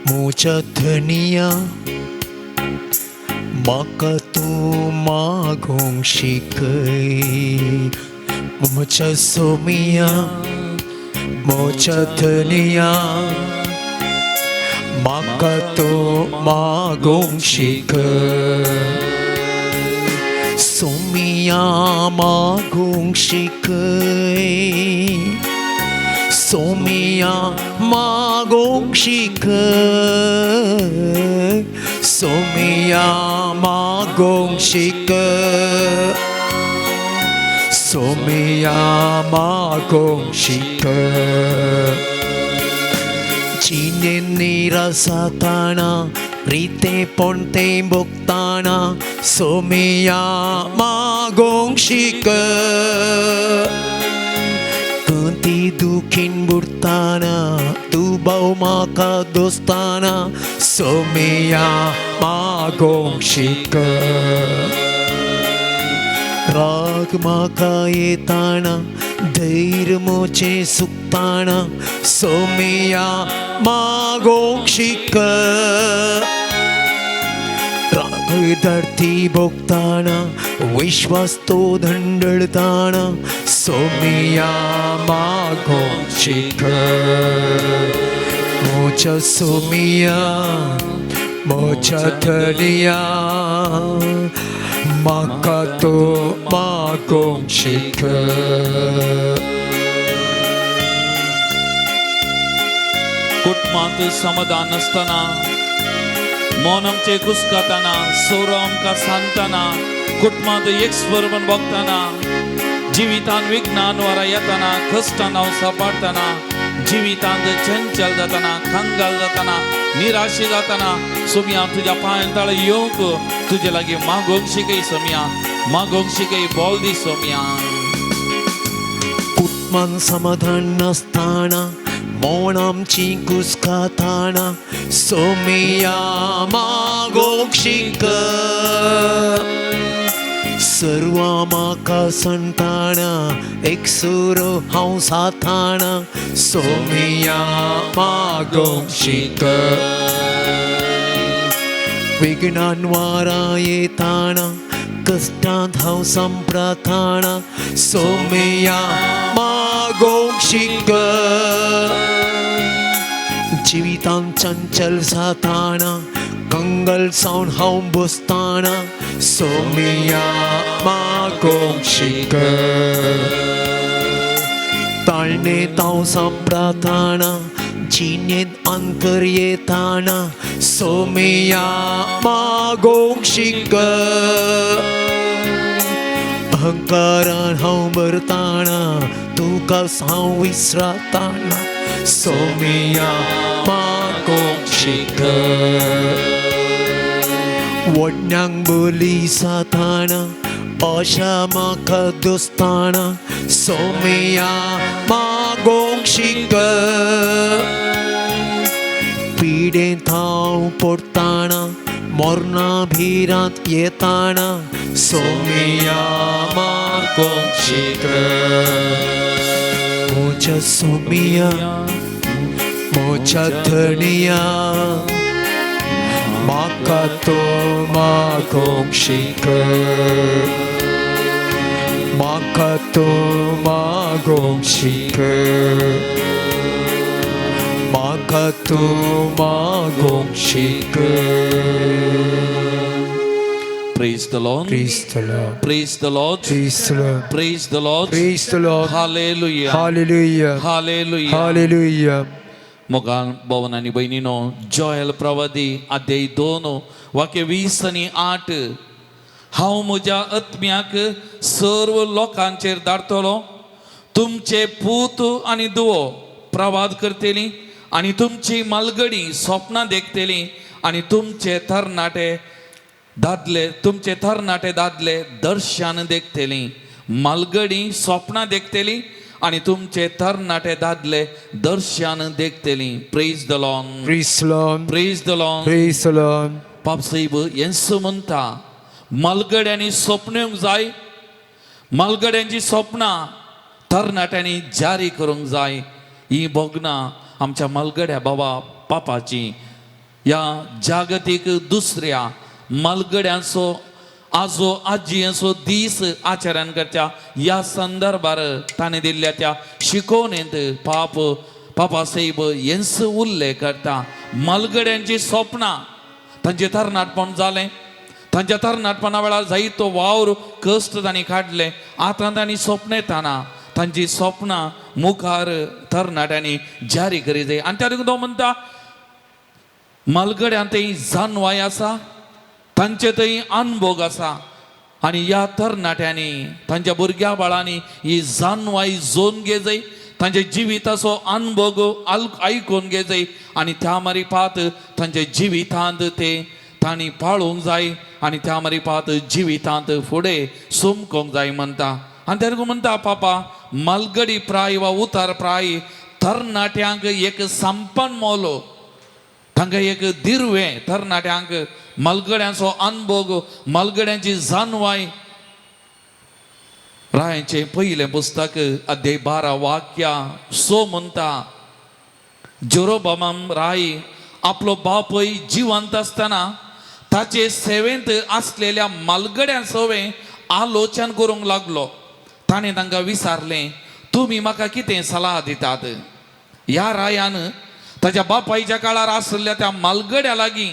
मुझा धनिया म्हाका तूं मागोंक शिकय. मुझा सोमिया मुझा धनिया म्हाका तूं मागोंक शिकय. सोमिया मागोंक शिकय, सोमिया मागोंक शिकय, सोमिया मागोंक शिकय, सोमिया मागोंक शिकय. चिने निरासाताना, रिते पोणते भोगताना सोमिया मागोंक शिकय. खंती दुखीन बुडताना, दुबाव म्हाका दोस्ताना सोमिया मागोंक शिकय. राग म्हाका येताना, धैर्य मोचे सुकताना सोमिया मागोंक शिकय. राग धरती भोगताना, विश्वास तो धंडळताना सोमिया मागोंक शिकय. मोच्या सोमिया मोच्या धनिया म्हाका तो मागोंक शिकय. कुटुंबांत समाधान नासतना, मन आमचे कुसकाताना, सोरो आमकां सांगताना, कुटुंबांत एक स्वरपण भोगताना, जिवितांत विघ्नान वरां येताना, कश्टान हांव सांबाळताना, जिवितांत चंचल जाताना, कंगाल जाताना, निराशे जाताना सुमया तुज्या पांयांतळ येवंक तुजे लागीं मागोंक शिकय. सुमया मागोंक शिकय, बोल दी सुमया. कुटुंबान समाधान नासताना, मन आमची कुसकाताना सोमिया मागोंक शिकय. सर्व म्हाका सांगताना, एक सुरो हांव साताना सोमिया मागोंक शिकय. विघ्नान वारां येताना, कश्टांत हांव संप्राताना सोमिया मागोंक शिकय. जिवितांत चंचल जाताना, कंगल जावन हांव बसताना सोमिया मागोंक शिकय. ताळणेंत हांव सांबाळताना, जिणेंत अंतर येताना सोमिया मागोंक शिकय. अहंकारान हांव भरताना तुका हांव विसरताना सोमिया मागोंक शिकय वडण्यांक बली जाताना आशा म्हाका दोस्ताना सोमिया मागोंक शिकय पिडेंत हांव पडताना मोरना भिरांत येताना सोमिया मागोंक शिकय म्हज्या सोमिया म्हज्या धनिया म्हाका तो मागोंक शिकय म्हाका तो मागोंक शिकय म्हाका तो मागोंक शिकय Praise the Lord. Praise the Lord. Praise the Lord. Praise the Lord. Praise the Lord. Praise the Lord. Hallelujah. Hallelujah. Hallelujah. Hallelujah. मोगान भवन आणि बहिणीनो जोएल प्रवादी अध्याय 2 वाक्य 20 आणि 8 हांव म्हज्या आत्म्याक सर्व लोकांचेर धाडटलो तुमचे पूत आणि दुवो प्रवाद करतली आणि तुमची मलगडी स्वप्नां देखतली आणि तुमचे तरणाटे दादले दर्शन देखतली मलगडी स्वप्नां देखतली आणि तुमचे तरणाटे दादले दर्शन देखतली praise the lord Praise the Lord. Praise the lord Praise the Lord. पापसाहेब येसू म्हणता मलगड्यांनी स्वप्न जाय मलगड्यांची स्वप्नां तरणाट्यांनी जारी करूंक जाय ही भोगना आमच्या मलगड्या बाबा पापाची या जागतीक दुसऱ्या मलगड्यांचो आजो आजी असो दीस आचरण करच्या या संदर्भार ताणे दिल्ल्या त्या शिकवणेंत पापा साहेब येंस उल्लेख करता मलगड्यांची स्वप्नां तांचे तरणाटपण जालें तांच्या तरणाटपणा वेळार जायतो वावर कश्ट तांणी काडले आतां तांणी स्वप्न येताना तांची स्वप्नां मुखार तरणाट्यांनी जारी करी जाय आनी त्या देखून तो म्हणटा मलगड्यांतय जानवाय आसा तांचे थंय अनुभोग आसा आनी ह्या तरणाट्यांनी तांच्या भुरग्या बाळांनी ही जानवाय जोन घे जाय तांच्या जिविताचो अनुभव आयकून घे जाय आनी त्या मारीफात तांच्या जिवितांत ते तांणी पाळूंक जाय आनी त्या मारीफात जिवितांत फुडें सोमकोंक जाय म्हणटा आनी तेका म्हणटा पापा मलगडी प्राय वा उतार प्राय तरणाट्यांक एक संपन्न मोलो तांकां एक दिर्वें तरणाट्यांक मलगड्यांचो अनुभव मलगड्यांची जानवाय रायांचे पयलें पुस्तक अध्याय 12 वाक्या 6 म्हणटा जेरोबाम राय आपलो बापूय जिवंत आसतना ताचे सेवेंत आसलेल्या मलगड्यां सवें आलोचन करूंक लागलो ताणें तांकां विचारलें तुमी म्हाका कितें सलाह दितात ह्या रायान ताच्या बापायच्या काळार आसलेल्या त्या मलगड्या लागीं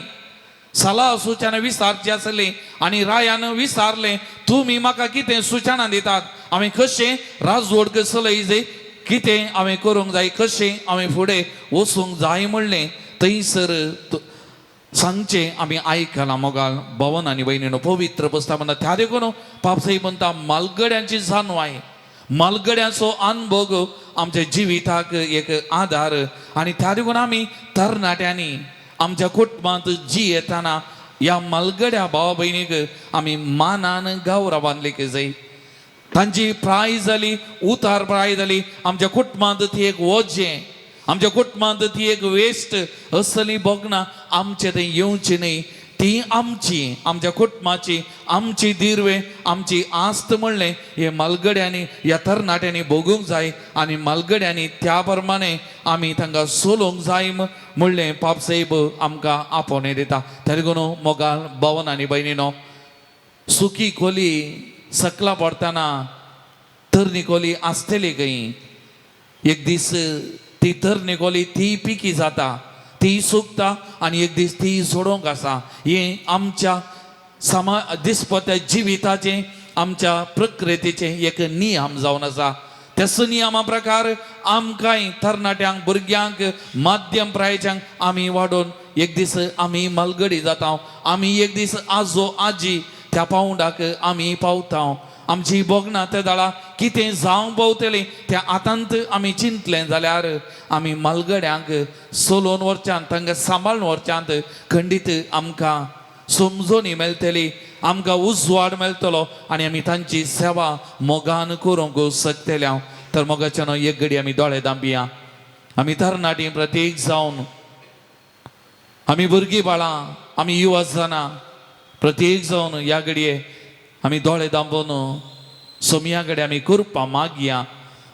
सलाह सुचना विचारची आसली आनी रायान विचारलें तुमी म्हाका कितें सुचना दितात हांवें कशें राजवड चलय कितें हांवें करूंक जाय कशें हांवें फुडें वचूंक जाय म्हणलें थंयसर सांगचें आमी आयकलां मोगाल भवन आनी भयणीनो पवित्र पुस्तक म्हणटा त्या देखून पापसाई म्हणटा मलगड्यांची जानवाय मलगड्यांचो अनुभव आमच्या जिविताक एक आधार आनी त्या देखून आमी तरणाट्यांनी आमच्या कुटुंबांत जी येताना ह्या मलगड्या भावा भयणीक आमी मानान गौरवान लेखी जाय तांची प्राय जाली उतार प्राय जाली आमच्या कुटुंबांत ती एक वजें आमच्या कुटुंबांत ती एक वेस्ट असली भोगना आमचे थंय येवची न्ही ती आमची आमच्या कुटुंबाची आमची दिर्वे आमची आस्त म्हणलें हे मलगड्यांनी ह्या तरणाट्यांनी भोगूंक जाय आनी मलगड्यांनी त्या प्रमाणे आमी तांकां सोलोवंक जाय म्हणलें पापसाहेब आमकां आपोवणें दिता त्या देखून मोगाल भवन आनी भयणीनो सुकी खोली सकला पडटाना तरणी खोली आसतली खंय एक दीस ती तरणी खोली ती पिकी जाता ती सुकता आनी एक दीस ती सोडोंक आसा हें आमच्या दिसपट्या जिविताचें आमच्या प्रकृतीचें एक नियम जावन आसा त्याच नियमा प्रकार आमकांय तरणाट्यांक भुरग्यांक माध्यम प्रायेच्यांक आमी वाडोवन एक दीस आमी मलगडी जाता आमी एक दीस आजो आजी त्या पावंडाक आमी पावता आमची बोगना त्या दाळा कितें जावंक पावतलें तें आतांत आमी चिंतलें जाल्यार आमी मालगड्यांक सोलोवन व्हरच्यांत तांकां सांबाळून व्हरच्यांत खंडीत आमकां समजोनी मेळटली, आमकां उजवाड मेळटलो आनी आमी तांची सेवा मोगान करूंक शकतले. हांव तर मोगाच्यान एक घडी आमी दोळे धांपिया. आमी तरणाटीं प्रत्येक जावन आमी भुरगीं बाळां आमी युवजनां प्रत्येक जावन ह्या घडये आमी दोळे धांपून सोमया कडेन आमी करपा मागया.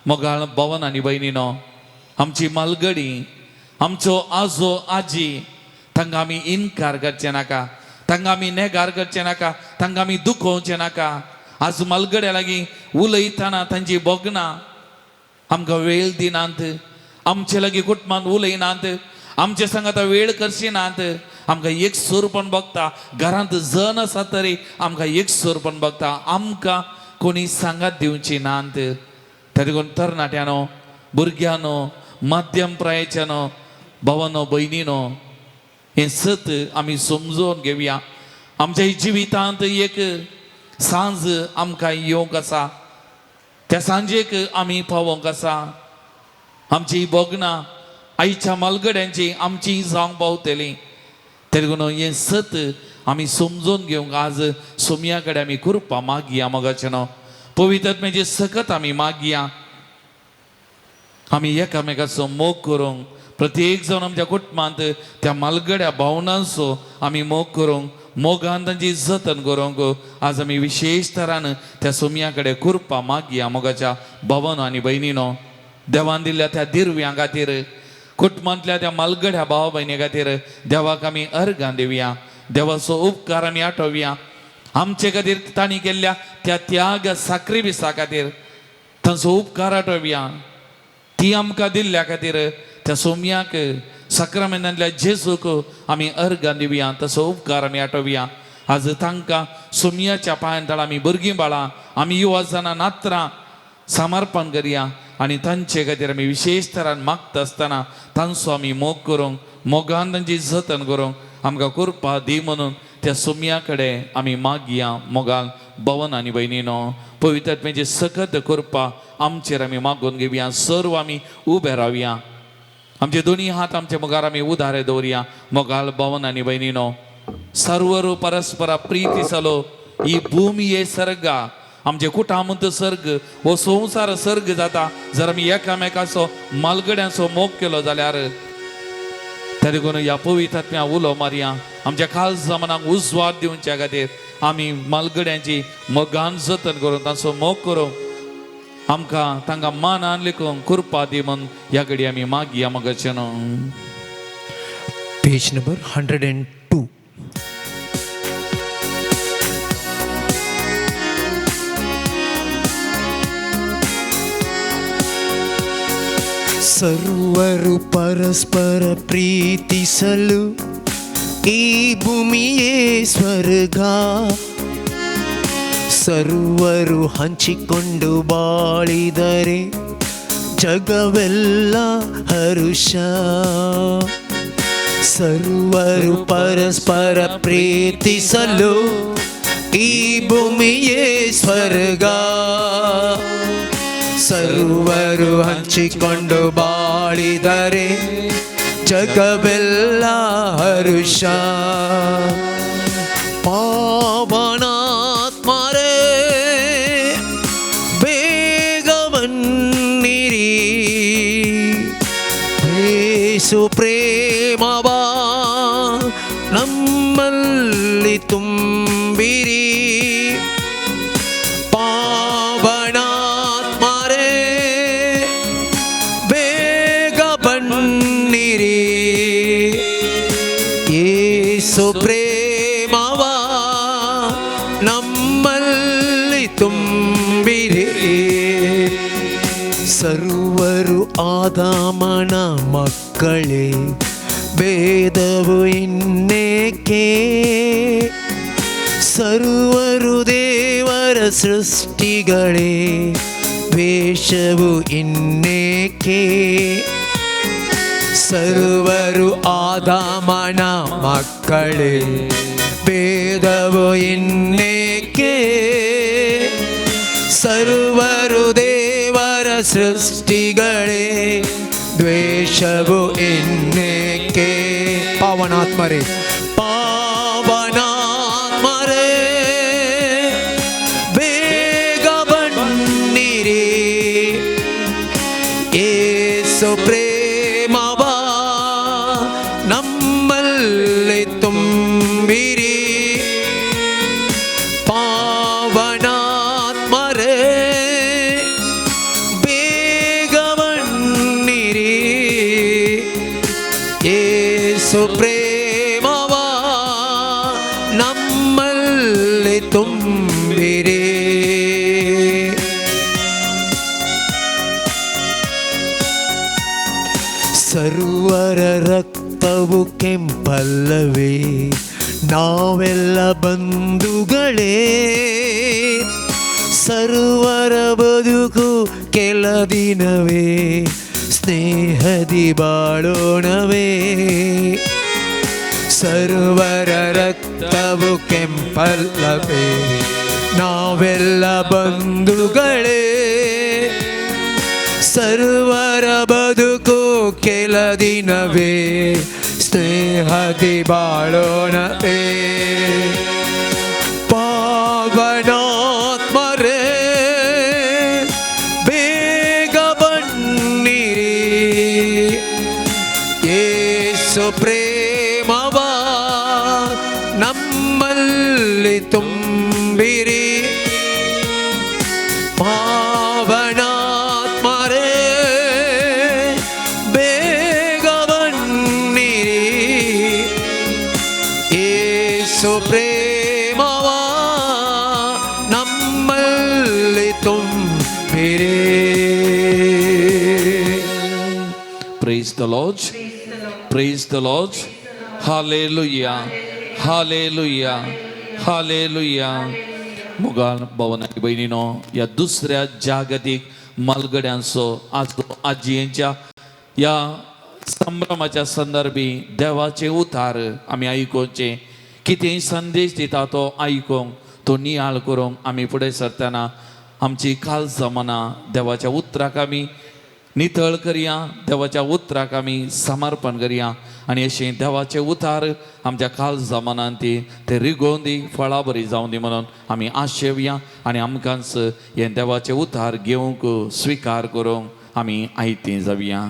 मोगाळ भवन आनी भयणीनो, आमची मालगडी आमचो आजो आजी तांकां आमी इन्कार करचे नाका, तांकां आमी नेगार करचे नाका, तांकां आमी दुखोवचे नाका. आज मालगड्या लागीं उलयतना तांची बोगनां आमकां वेळ दिनात, आमचे लागीं कुटुंबान उलयनात, आमचे सांगात वेळ करची नात, आमकां एक सोरपण बघता. घरांत जण आसा तरी आमकां एक सोरपण बघता, आमकां कोणी सांगात दिवची नात. त्या देखून तरणाट्यानो, भुरग्यानो, मध्यम प्रायेच्यानो, भावानो भयणीनो, हें सत आमी समजोवन घेवया. आमच्या जिवितांत एक सांज आमकां येवंक आसा, त्या सांजेक आमी पावोंक आसा. आमची बोगनां आयच्या मालगड्यांची आमची जावंक पावतली. ते देखून हें सत आमी समजून घेवंक आज सोमया कडेन आमी करपा मागया. मोगाचेनो पवित्र आत्म्याचे सकत आमी मागया. आमी एकामेकाचो मोग करूंक, प्रत्येक जावन आमच्या कुटुंबांत त्या मालगड्या भावनांचो आमी मोग करूंक, मोगान तांची जतन करूंक आज आमी विशेश तरान त्या सोमया कडेन करपा मागया. मोगाच्या भवन आनी भयणीनो, देवान दिल्ल्या त्या दिरव्यां खातीर, कुटुंबांतल्या त्या मालगड्या भाव भयणी खातीर देवाक आमी अर्गां दिवया. देवाचो उपकार आमी आठोवया. आमचे खातीर तांणी केल्ल्या त्या त्याग साखरी बिसा खातीर तांचो उपकार आठोवया. ती आमकां दिल्ल्या खातीर त्या सोमयाक सक्रामेंतांतल्या जेजूक आमी अर्गां दिवया, तसो उपकार आमी आठोवया. आज तांकां सोमयाच्या पांयांतळ आमी भुरगीं बाळां, आमी युवजनां नात्रां समर्पण करया आनी तांचे खातीर आमी विशेश तरान मागता आसतना तांचो आमी मोग करूंक, मोगान तांची जतन करूंक आमकां करपा दी म्हणून त्या सोमया कडेन आमी मागया. मोगाल भवन आनी भयणीनो, पवित्र आत्म्याची सकत करपा आमचेर आमी मागून घेवया. सर्व आमी उबे रावया. आमचे दोनी हात आमच्या मुखार आमी उदारे दवरया. मोगाल भवन आनी भयणीनो, सर्वर परस्पर प्रीती जालो. ही भूमी हे सर्गा, आमचे कुटुंबांत सर्ग, हो संवसार सर्ग जाता जर आमी एकामेकाचो मालगड्यांचो मोग केलो जाल्यार. त्या देखून ह्या पवित्र आत्म्या उलो मारया. आमच्या खाल जमानाक उजवाड दिवच्या खातीर आमी मालगड्यांची मोगान जतन करून तांचो मोग करूंक आमकां तांकां मानान लेखूंक कृपा दी म्हूण ह्या घडी आमी मागया. मोगाचेनो पेज नंबर 102. ಸರ್ವರು ಪರಸ್ಪರ ಪ್ರೀತಿಸಲು ಈ ಭೂಮಿಯೇ ಸ್ವರ್ಗ. ಸರ್ವರು ಹಂಚಿಕೊಂಡು ಬಾಳಿದರೆ ಜಗವೆಲ್ಲ ಹರುಷ. ಸರ್ವರು ಪರಸ್ಪರ ಪ್ರೀತಿಸಲು ಈ ಭೂಮಿಯೇ ಸ್ವರ್ಗ. ಸರ್ವರು ಹಂಚಿಕೊಂಡು ಬಾಳಿದರೆ ಜಗವೆಲ್ಲ ಹರುಷ. ಪಾವನಾತ್ಮರೇ ಬೇಗ ಬನ್ನಿರಿ, ಯೇಸು ಪ್ರೇಮವಾ ನಮ್ಮಲ್ಲಿ ತುಂಬಿರಿ. ಯೇಸು ಪ್ರೇಮವ ನಮ್ಮಲ್ಲಿ ತುಂಬಿರಿ. ಸರ್ವರು ಆದಾಮನ ಮಕ್ಕಳೇ, ಭೇದವು ಇನ್ನೇಕೆ? ಸರ್ವರು ದೇವರ ಸೃಷ್ಟಿಗಳೇ, ವೇಷವು ಇನ್ನೇಕೆ? ಸರ್ವರು ಆದಾಮನ ಮಕ್ಕಳೇ, ಭೇದವು ಇನ್ನೇಕೆ? ಸೃಷ್ಟಿಗಳೇ ದ್ವೇಷವು ಇನ್ನೇಕೆ ಪಾವನಾತ್ಮರೇ ಪಾವನಾತ್ಮರೇ ಬೇಗ ಬನ್ನಿರಿ ಏಸು ಪ್ರೇಮವ ನಮ್ಮಲ್ಲಿ ತುಂಬಿರಿ ಪಾವನಾತ್ಮರೇ ಬೇಗ ಬನ್ನಿರಿ ಏಸು ಪ್ರೇಮವ ನಮ್ಮಲ್ಲಿ ತುಂಬಿರಿ ಸರ್ವರ ರಕ್ತವು ಕೆಂಪಲ್ಲವೇ ನಾವೆಲ್ಲ ಬಂಧುಗಳೇ ಸರ್ವರ ಬದುಕು ಕೆಲ ದಿನವೇ ಸ್ನೇಹದಿ ಬಾಳೋಣವೇ ಸರ್ವರ ರಕ್ತವು ಕೆಂಪಲ್ಲವೇ ನಾವೆಲ್ಲ ಬಂಧುಗಳೇ ಸರ್ವರ ಬದುಕು ಕೆಲ ದಿನವೇ ಸ್ನೇಹದಿ ಬಾಳೋಣವೇ ಪಾವನಾತ್ಮರೇ ಬೇಗ ಬನ್ನಿರಿ ಯೇಸು ಪ್ರೇಮವ ನಮ್ಮಲ್ಲಿ ತುಂಬಿರಿ ಪಾವನಾತ್ಮರೇ ಬೇಗ ಬನ್ನಿರಿ ಯೇಸು ಪ್ರೇಮವ ನಮ್ಮಲ್ಲಿ ತುಂಬಿರಿ Praise the Lord. Praise the Lord. Hallelujah. Hallelujah. Hallelujah. मुगाल भवनाची बहिणीनो या दुसऱ्या जागतिक मालगड्यांचो आज आजयेंच्या या संभ्रमाच्या संदर्भी देवाचे उतार आमी आयकोवचे कितेंय संदेश दिता तो आयकोंक तो नियाळ करूंक आमी फुडें सरतना आमची काल जमाना देवाच्या उतराक आमी नितळ करया देवाच्या उतराक आमी समर्पण करया आनी अशें देवाचे उतार आमच्या काल जमानांत ते रिगोवन दी फळां बरी जावं दी म्हणून आमी आशेवया आनी आमकांच हें देवाचे उतार घेवंक स्विकार करूंक आमी आयतीं जावया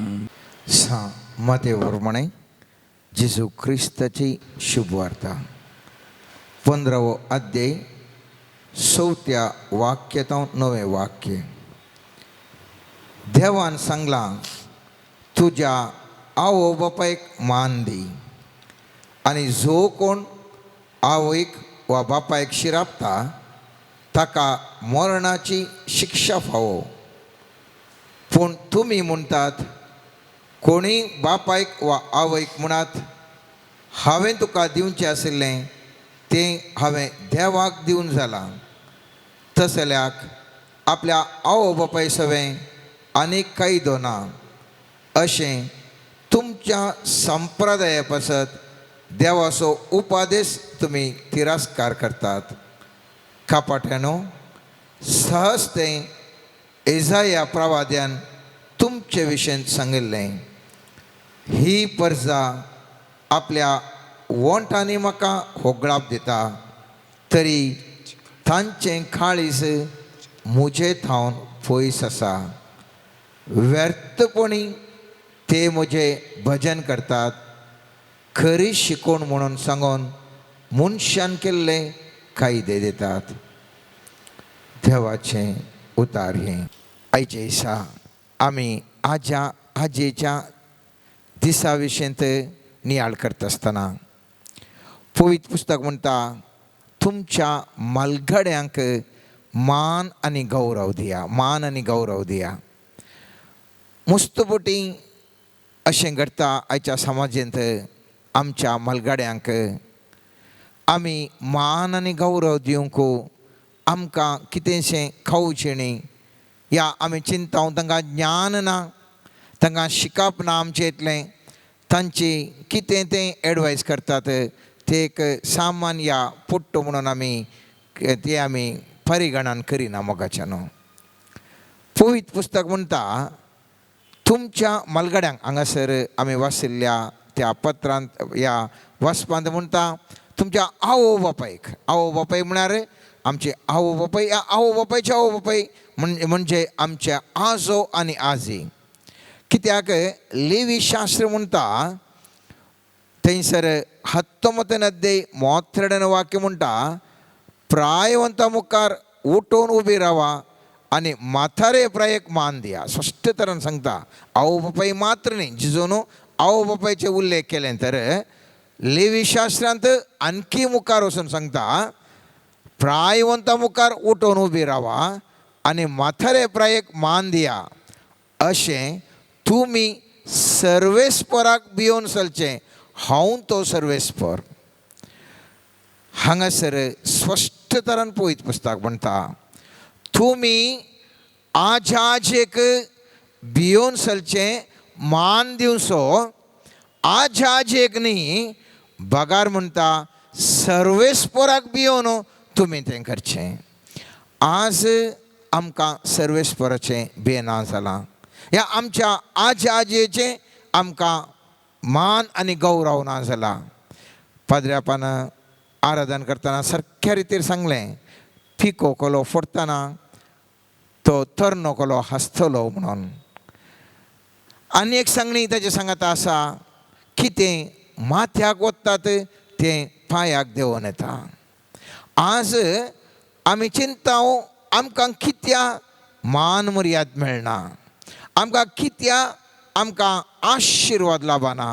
मते प्रमाणे जेजू क्रिस्ताची शुभ वार्ता 15वो अध्याय 4थ्या वाक्यात 9वें वाक्य देवान सांगलां तुज्या आवो बापायक मान दी आनी जो कोण आवयक वा बापायक शिरापता ताका मरणाची शिक्षा फावो पूण तुमी म्हणटात कोणी बापायक वा आवयक म्हणत हांवें तुका दिवचें आशिल्लें तें हांवें देवाक दिवन जालां तशें जाल्यार आपल्या आवय बापाय सवें आनीक कायदो ना अशें तुमच्या संप्रदाया पासत देवाचो उपादेश तुमी तिरस्कार करतात कापाट्यानो सहज तें एजाया प्रवाद्यान तुमचे विशयेंत सांगिल्लें ही परजा आपल्या वोंटांनी म्हाका होगळाप दिता तरी तांचें काळीज म्हजे थावन पयस आसा व्यर्थपणी ते म्हजे भजन करतात खरी शिकोवण म्हणून सांगून मनशान केल्ले कायदे दितात देवाचें उतार हें आयचे दिसा आमी आजेच्या दिसा विशयेंत नियाळ करता आसतना पवित्र पुस्तक म्हणटा तुमच्या मालगड्यांक मान आनी गौरव दिया मुस्तबोटी अशें घडटा आयच्या समाजांत आमच्या मालगड्यांक आमी मान आनी गौरव दिवंक आमकां कितेंशें खावचें न्ही या आमी चिंताव तांकां ज्ञान ना तांकां शिकप ना आमचें इतलें तांची कितें तें एडवायस करतात ते एक सामान या पुट्टो म्हणून आमी परिगणन करिना मोगाच्या न्हू पवित्र पुस्तक म्हणटा तुमच्या मलगड्यांक हांगासर आमी वाचिल्ल्या त्या पत्रांत या वचपांत म्हणटा तुमच्या आवो बापायक म्हळ्यार आमचे आवो बापाय, या आवो बापायचे आवो बापाय म्हणजे आमचे आजो आनी आजी. कित्याक लेवी शास्त्र म्हणटा थंयसर 19 अध्याय 32 वाक्य म्हणटा प्रायवंता मुखार उठोवन उबी रावा आनी म्हातारे प्रायेक मान दिया. स्पश्ट तरान सांगता आवो बापाय मात्र न्ही, जिजोन आवो बापायचे उल्लेख केले तर लेवी शास्त्रांत आणखी मुखार वचून सांगता प्रायवंता मुखार उठोवन उबी रावा आनी म्हातारे प्रायेक मान दिया. अशें तुमी सर्वेस्पराक भियोन चलचें, हांव तो सर्वेस्पर. हांगासर स्पश्ट तरान पळयत पुस्तक म्हणटा तुमी आजाजेक भियोन चलचें, मान दिवचो. आजाजेक न्ही, बगार म्हणटा सर्वेस्पराक भियोन तुमी तें करचें. आज आमकां सर्वेस्पराचें बेना जालां. ह्या आमच्या आजाजेचें आमकां मान आनी गौरव ना जाला. पाद्र्यापान आराधन करतना सारक्या रितीर सांगलें पिको कोलो फोडटना तो तरनो कोलो हांसतलो म्हणून. आनी एक सांगणी ताचे सांगात आसा कितें माथ्याक वतात तें पांयाक देंवन येता. आज आमी चिंताव आमकां कित्या मान मर्याद मेळना, आमकां कित्या आमकां आशिर्वाद लाभना.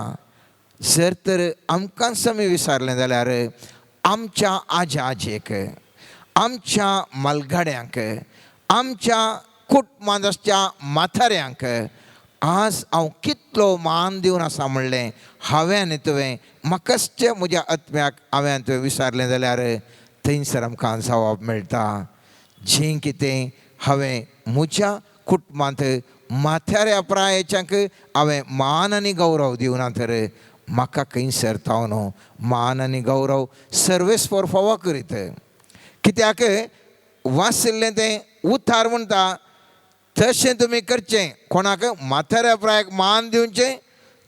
जर तर आमकांच आमी विचारलें जाल्यार आमच्या आजाजेक, आमच्या मलगड्यांक, आमच्या कुटुंबांतच्या म्हाताऱ्यांक आज हांव कितलो मान दिवन आसा म्हणलें हांवें तुवें म्हाकाच म्हज्या आत्म्याक हांवें तुवें विचारलें जाल्यार थंयसर आमकां जवाब मेळटा. जें कितें हांवें म्हज्या कुटुंबांत म्हाताऱ्या प्रायाच्यांक हांवें मान आनी गौरव दिवना तर म्हाका खंयसर तावन मान आनी गौरव सर्वेस्पर फावो करीत. कित्याक वाचिल्लें तें उतार म्हणटा तशें तुमी करचें. कोणाक म्हाताऱ्या प्रायाक मान दिवचें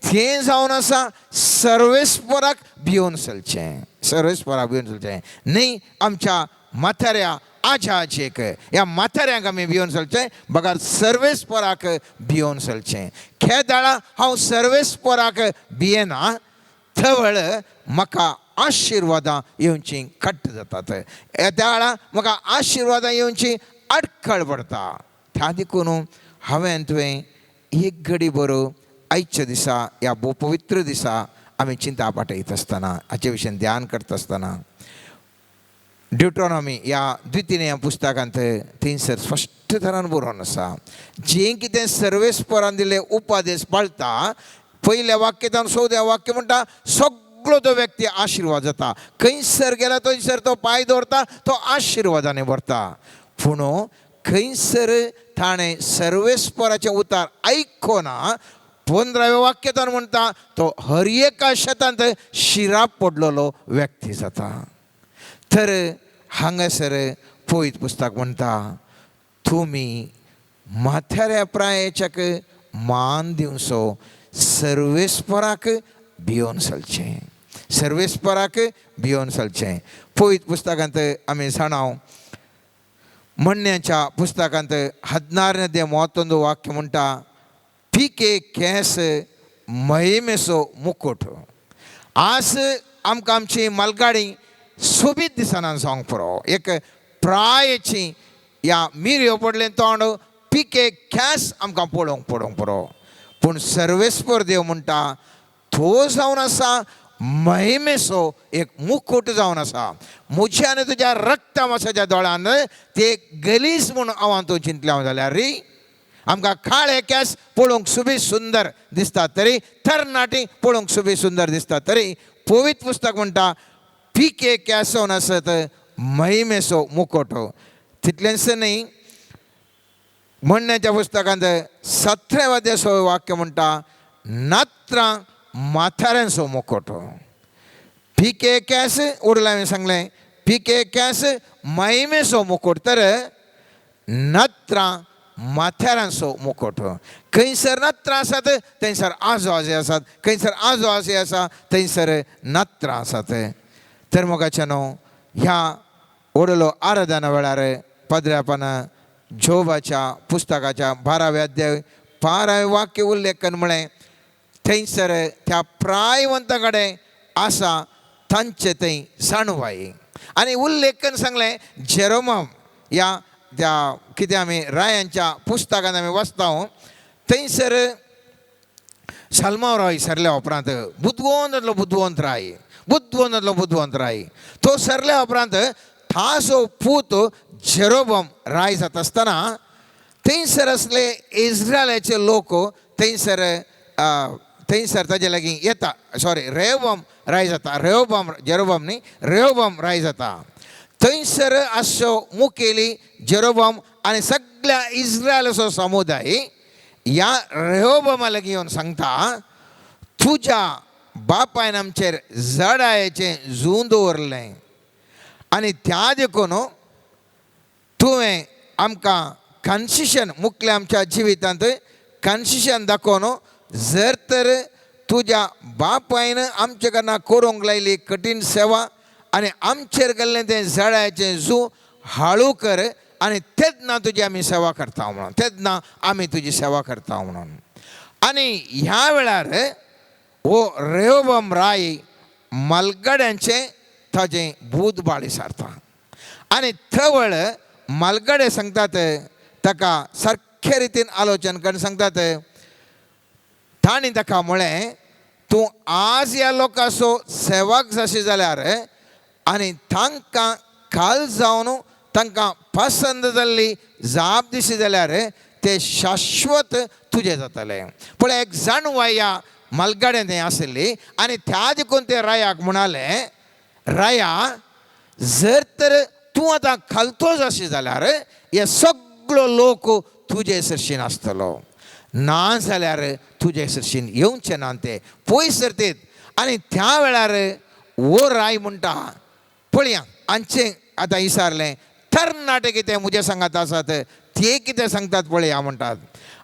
तें जावन आसा सर्वेस्पराक भियोन चलचें. सर्वेस्पराक भियोन चलचें न्ही आमच्या म्हाताऱ्या आजाजेक, ह्या म्हाताऱ्यांक आमी भियोन चलचें, बगार सर्वेस्पराक भियोन चलचें. खेदाळा हांव सर्वेस्पराक भियेना थवळ म्हाका आशिर्वादां येवची खट्ट जातात. त्या वेळा म्हाका आशिर्वादां येवची अडखळ पडता. त्या देखून हांवें तुवें एक घडी बरो आयच्या दिसा ह्या भोव पवित्र दिसा आमी चिंता पाठयत आसतना हाचे विशयी ध्यान करता आसतना ड्युट्रॉनॉमी ह्या द्वितीय पुस्तकांत थंयसर स्पश्ट तरान बरोवन आसा जें कितें सर्वेस्परान दिले उपादेश पाळटा. पयल्या वाक्यान 14व्या वाक्य म्हणटा सगळो तो व्यक्ती आशिर्वाद जाता. खंयसर गेला थंयसर तो पांय दवरता तो आशिर्वादाने भरता. पूण खंयसर ताणें सर्वेस्पराचें उतार आयकोना 15व्या वाक्यान म्हणटा तो हर एका शेतांत शिराप पडलेलो व्यक्ती जाता. तर हांगासर पळयत पुस्तक म्हणटा तुमी म्हाताऱ्या प्रायाच्याक मान दिवचो, सर्वेस्पराक भियोन चलचें, सर्वेस्पराक भियोन चलचें. पळयत पुस्तकांत आमी जाणाव म्हणण्याच्या पुस्तकांत 16 वाक्य म्हणटा पिके केस महिमेचो मुकुट. आज आमकां आमची मलगाडी सोबीत दिसना जावंक पुरो. एक प्रायेची ह्या मिरयो पडलें तोंड पिके केस आमकां पळोवंक पुरो. पूण सर्वेस्पर देव म्हणटा तो जावन आसा महिमेचो एक मुकुट जावन आसा. म्हज्या आनी तुज्या रक्तमासाच्या दोळ्यान ते गलीज म्हूण हांव तो चिंतल्या जाल्यार री आमकां काळे केस पळोवंक सुबीत सुंदर दिसता तरी, तरणाटी पळोवंक सुबीत सुंदर दिसता तरी पवित्र पुस्तक म्हणटा पिके केस जावन आसत महिमेचो मुकुट. तितलेंच न्ही म्हणण्याच्या पुस्तकांत 17व्या वाक्य म्हणटा नात्रां म्हाताऱ्यांचो मुकुट. पिके केस उरला हांवें सांगलें पिके केस महिमेचो मुकुट तर नात्रां माथ्यारांचो मुकोट खंयसर नत्र आसात थंयसर आजो आजे आसात खंयसर आजो आजे आसा थंयसर नत्र आसात तर मोगाच्यानो ह्या ओडलो आराधना वेळार पदऱ्यापन जोबाच्या पुस्तकाच्या 12व्या अध्याय 12वें वाक्य उल्लेखन म्हळें थंयसर त्या प्रायवंताकडे आसा तांचे थंय जाणवाई आनी उल्लेखन सांगलें जेरोमाम या त्या कितें आमी रायांच्या पुस्तकान आमी वाचता थंयसर सल्माव राय सरल्या उपरांत बुद्वंत राय तो सरल्या उपरांत ताचो पूत जेरोबम राय जाता आसतना थंयसर असले इस्रायलाचे लोक थंयसर ताजे लागीं येता रेहोबोम राय जाता जेरोबोम न्ही रेहोबोम राय जाता थंयसर आसच्यो मुखेली जेरोबोम आनी सगळ्या इस्रायलाचो समुदाय ह्या रेहोबोमा लागीं येवन सांगता तुज्या बापायन आमचेर जडायेचें जून दवरलें आनी त्या देखून तुवें आमकां कन्सेशन मुखलें आमच्या जिवितांत कन्सेशन दाखोवन जर तर तुज्या बापायन आमचे कडल्यान करूंक लायली कठीण सेवा आनी आमचेर गेल्लें तें जडायेचें जू हाळू कर आनी तेन्ना तुजी आमी सेवा करता म्हणून तेन्ना आमी तुजी सेवा करता म्हणून आनी ह्या वेळार हो रेहोबोम राय मलगड्यांचें ताजें भूत बाळी सारता आनी थवळ मलगडे सांगतात ताका सारके रितीन आलोचन करून सांगतात ताणी ताका म्हळें तूं आज ह्या लोकांचो सेवक जाशी जाल्यार आनी तांकां काल जावन तांकां पसंद जाल्ली जाप दिशी जाल्यार ते शाश्वत तुजें जातलें पळय एक जाणवाय ह्या मलगड्यान थंय आशिल्ली आनी त्या देखून ते रायाक म्हणालें राया जर तर तूं आतां खालतोच अशी जाल्यार हे सगळो लोक तुजे सरशीन आसतलो ना जाल्यार तुजे सरशीन येवचे ना ते पयस सरतेत आनी त्या वेळार वो राय म्हणटा पळया हांचें आतां विचारलें तरणाटे कितें म्हज्या सांगात आसात ते कितें सांगतात पळया म्हणटात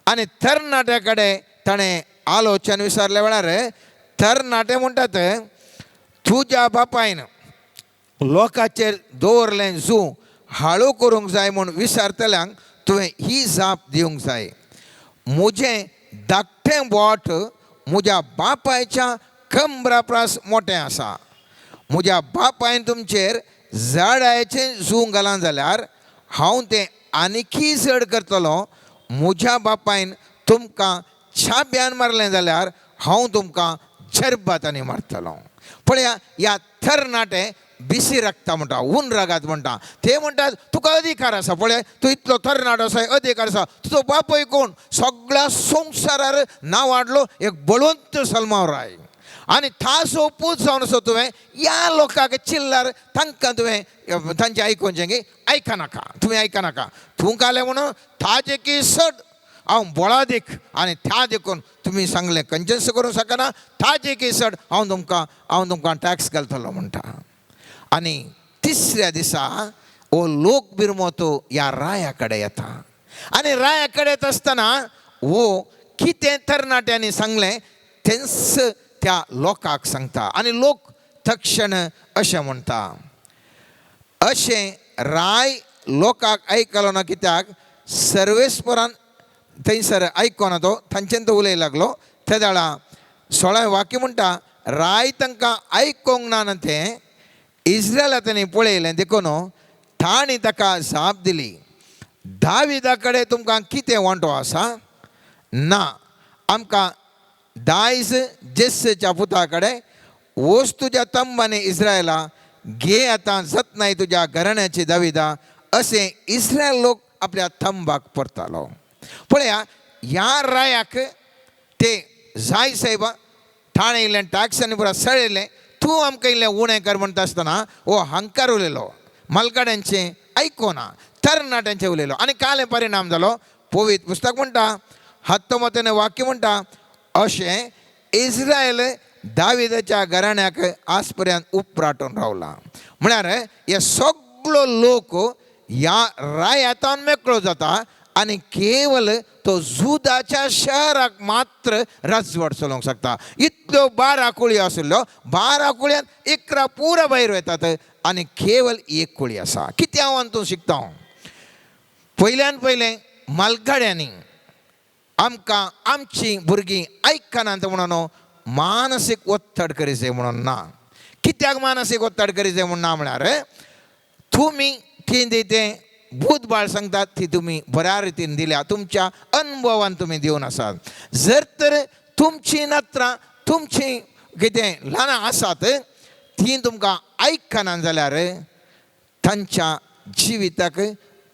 आनी तरणाट्या कडेन ताणें आलोचन विचारल्या वेळार तरणाटे म्हणटात तुज्या बापायन लोकांचेर दवरलें जू हाळू करूंक जाय म्हूण विचारतल्यांक तुवें ही जाप दिवंक जाय म्हजें धाकटें बोट म्हज्या बापायच्या कमरा प्रास मोटें आसा म्हज्या बापायन तुमचेर जडायेचें जू घालां जाल्यार हांव तें आनिकी चड करतलो म्हज्या बापायन तुमकां छाप्यान मारलें जाल्यार हांव तुमकां झरबातांनी मारतलो पळया ह्या तरणाटे बिसी राखता म्हणटा ऊन रागात म्हणटा ते म्हणटात तुका अधिकार आसा पळय तूं इतलो तरणाटो आसा अधिकार आसा तुजो बापूय कोण सगळ्या संवसारार नांव वाडलो एक बळवंत सल्माव राय आनी ताचो पूत जावन असो तुवें ह्या लोकांक चिल्लार तांकां तुवें तांचें आयकोवचें की आयकनाका तुवें आयकनाका तूं कालें म्हणून ताजे की सड हांव बोळा देख आनी त्या देखून तुमी सांगलें कंजन्स करूंक शकना ताजे की सड हांव तुमकां टॅक्स घालतलो म्हणटा आनी तिसऱ्या दिसा हो लोक बिरमोतो ह्या राया कडेन येता आनी राया कडेन येता आसतना हो कितें तरणाट्यांनी सांगलें तेंच त्या लोकांक सांगता आनी लोक तक्षण अशें म्हणटा अशें राय लोकांक आयकलो ना कित्याक सर्वेस्परान थंयसर आयकोना तो तांच्यान तो उलय लागलो त्या दाळा 16वें वाक्य म्हणटा राय तांकां आयकोंक ना तें इस्रायलांनी पळयलें देखून ताणी ताका जाप दिली दाविदा कडेन तुमकां कितें वांटो आसा ना आमकां दायज जेस्सेच्या पुता कडेन वच तुज्या तंबांनी इस्रायला घे आतां जतनाय तुज्या घराण्याची दाविदा अशें इस्रायल लोक आपल्या तंबाक परतालो पळया ह्या रायाक ते जाय साहेबा ठाणे इल्लें टॅक्सांनी पुरा सळयलें तूं आमकां इल्लें उणें कर म्हणटा आसतना हो हंकार उलयलो मलगड्यांचें आयकोना तरणाट्यांचें उलयलो आनी कालें परिणाम जालो पवित्र पुस्तक म्हणटा 19वें वाक्य म्हणटा अशें इस्रायल दाविदाच्या घराण्याक आज पर्यंत उपराटून रावला म्हळ्यार हे सगळो लोक ह्या रायातान मेकळो जाता आणि केवळ तो जुदाच्या शहराक मात्र राजवट चलोवंक शकता. इतल्यो 12 कुळी आशिल्ल्यो, 12 कुळ्यांत 11 पुरो भायर वतात आनी केवळ एक कुळी आसा. कितें हांव हातून शिकता? पयल्यान पयलें मालगाड्यांनी आमकां आमची भुरगीं आयकनात म्हणून मानसीक वत्तड करीत म्हणून ना. कित्याक मानसीक वत्तड करीत म्हूण ना म्हळ्यार तुमी कितें तें भूतबाळ सांगतात ती तुमी बऱ्या रितीन दिल्या, तुमच्या अनुभवान तुमी दिवन आसात. जर तर तुमची नत्रां तुमची कितें ल्हानां आसात ती तुमकां आयकना जाल्यार तांच्या जिविताक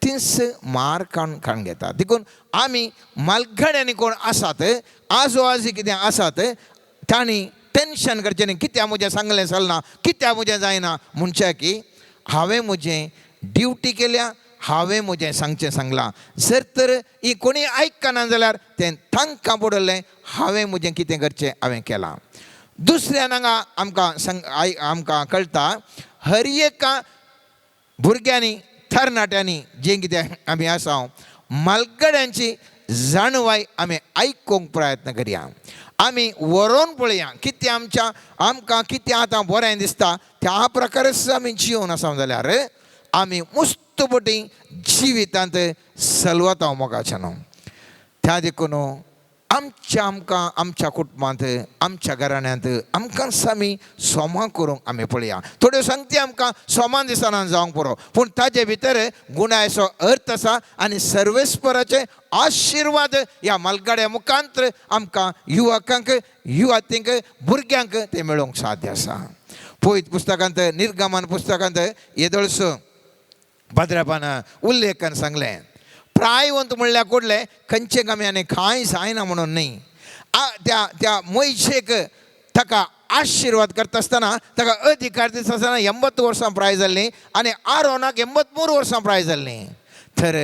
तीच मार काडून घेता. देखून आमी मालगाड्यांनी कोण आसात, आजो आजी कितें आसात, तांणी टेन्शन करचें न्ही. कित्याक म्हजें सांगलें चलना, कित्याक म्हजें जायना म्हणचें की हांवें म्हजें ड्युटी केल्या, हांवें म्हजें सांगचें सांगलां. जर तर ही कोणी आयकना जाल्यार तें तांकां पडलें, हांवें म्हजें कितें करचें हांवें केलां. दुसऱ्यान हांगा आमकां कळटा हर एका भुरग्यांनी तरणाट्यांनी जें कितें आमी आसा मालगाड्यांची जाणवाय आमी आयकूंक प्रयत्न करया. आमी व्हरोन पळया कितें आमकां कितें आतां बरें दिसता त्या प्रकारच आमी जिवन आसा जाल्यार आमी मुस्तपटी जिवितांत सलवता मोगाचें न्हू. त्या देखून आमकां आमच्या कुटुंबांत आमच्या घराण्यांत आमकां आमी सोमां करूंक आमी पळया. थोड्यो संगती आमकां सोमान दिसना जावंक पुरो, पूण ताजे भितर गुणायचो अर्थ आसा आनी सर्वेस्पराचे आशिर्वाद ह्या मालगाड्या मुखांतर आमकां युवकांक युवतींक भुरग्यांक ते मेळोवंक साध्य आसा. पळयत पुस्तकांत निर्गमन पुस्तकांत येदळस 15 उल्लेखन सांगलें प्रायवंत म्हणल्यार कोडलें खंयचे आनी कांय जायना म्हणून न्ही. त्या मोयशेक ताका आशिर्वाद करता आसतना ताका अधिकार दिता आसतना 80 वर्सां प्राय जाल्लीं आनी आरोनाक 83 वर्सां प्राय जाल्लीं. तर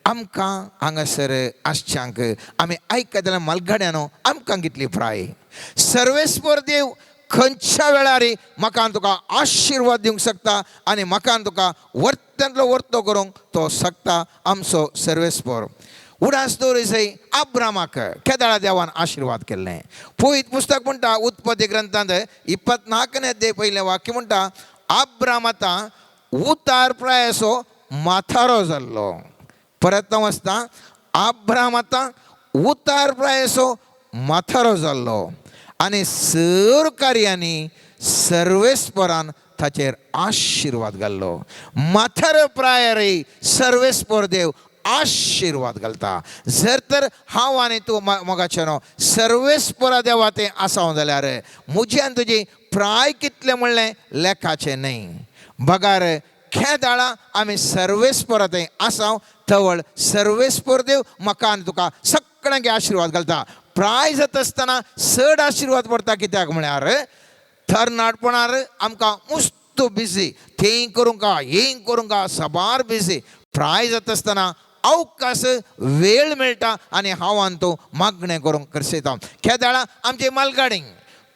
आमकां हांगासर आसच्यांक आमी आयकता जाल्यार मालगाड्यानो आमकां कितली प्राय. सर्वेस्पर देव खंयच्या वेळार म्हाका तुका आशिर्वाद दिवंक शकता आनी म्हाका तुका वर्त्यांतलो वर्तो करूंक तो शकता आमचो सर्वेस्पर. उडास दवरिसय अब्रामाक केदाळा देवान आशिर्वाद केल्लें. पळयत पुस्तक म्हणटा उत्पत्ती ग्रंथांत 24 अध्याय पयलें वाक्य म्हणटा अब्राम आतां उतार प्रायाचो माथारो जाल्लो. परत हांव वाचता अब्राम आतां उतार प्रायाचो माथारो जाल्लो आनी सर कार्यांनी सर्वेस्परान ताचेर आशिर्वाद घाल्लो. माथार प्रायरय सर्वेस्पर देव आशिर्वाद घालता. जर तर हांव आनी तूं मोगाचेनो सर्वेस्परा देवा तें आसा जाल्यार म्हजी आनी तुजी प्राय कितलें म्हणलें लेखाचें न्ही. बगार खेदाळा आमी सर्वेस्परा तें आसा तवळ सर्वेस्पर देव म्हाका आनी तुका सगळ्यांक आशिर्वाद घालता. प्राय जाता आसतना चड आशिर्वाद पडटा. कित्याक म्हळ्यार तरणाटपणार आमकां मुस्त बिजी थेंय करूंक हें करूंक सबार बिजी. प्राय जाता आसतना अवकाश वेळ मेळटा आनी हांव आनी तूं मागणें करूंक करसयता. केदाळा आमचे मालगाडी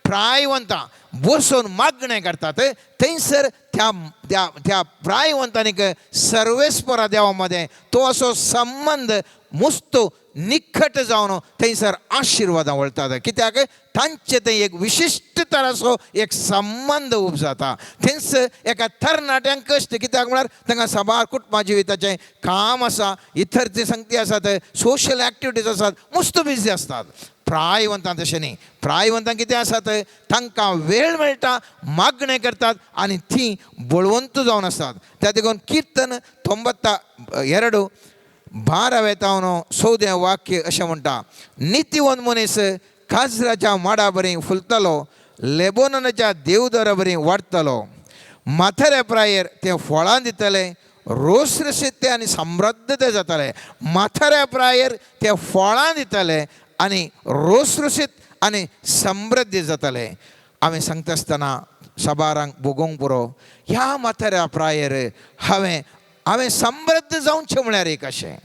प्रायवंतां बसून मागणें करतात. थंयसर त्या प्रायवंतांनी सर्वेस्परा देवा मदें तो असो संबंध मुस्त निखट जावन थंयसर आशिर्वादां वळटात. कित्याक तांचे थंय एक विशिश्ट तराचो एक संबंध उब जाता. थंयसर एका तरणाट्यांक कश्ट कित्याक म्हळ्यार तांकां सबार कुटुंबा जिविताचें काम आसा, इतर जे संगती आसात, सोशल एक्टिविटीज आसात, मुस्त बिजी आसतात. प्रायवंतां तशें न्ही. प्रायवंतां कितें आसात तांकां वेळ मेळटा, मागणें करतात आनी तीं बळवंत जावन आसतात. त्या देखून किर्तन 92:12 वाक्य अशें म्हणटा नितीवंत मनीस काजराच्या माडा बरी फुलतलो, लेबोनाच्या देवदारा बरी वाडटलो. माथाऱ्या प्रायर ते फळां दितले, रोसरशीत आनी समृद्ध ते जातले. माथाऱ्या प्रायर ते फळां दितले आनी रोसरशीत आनी समृद्धी जातले. आमी सांगता आसतना सबारांक भोगोवंक पुरो ह्या माथाऱ्या प्रायर हांवें समृद्ध जावचें म्हळ्यार एक अशें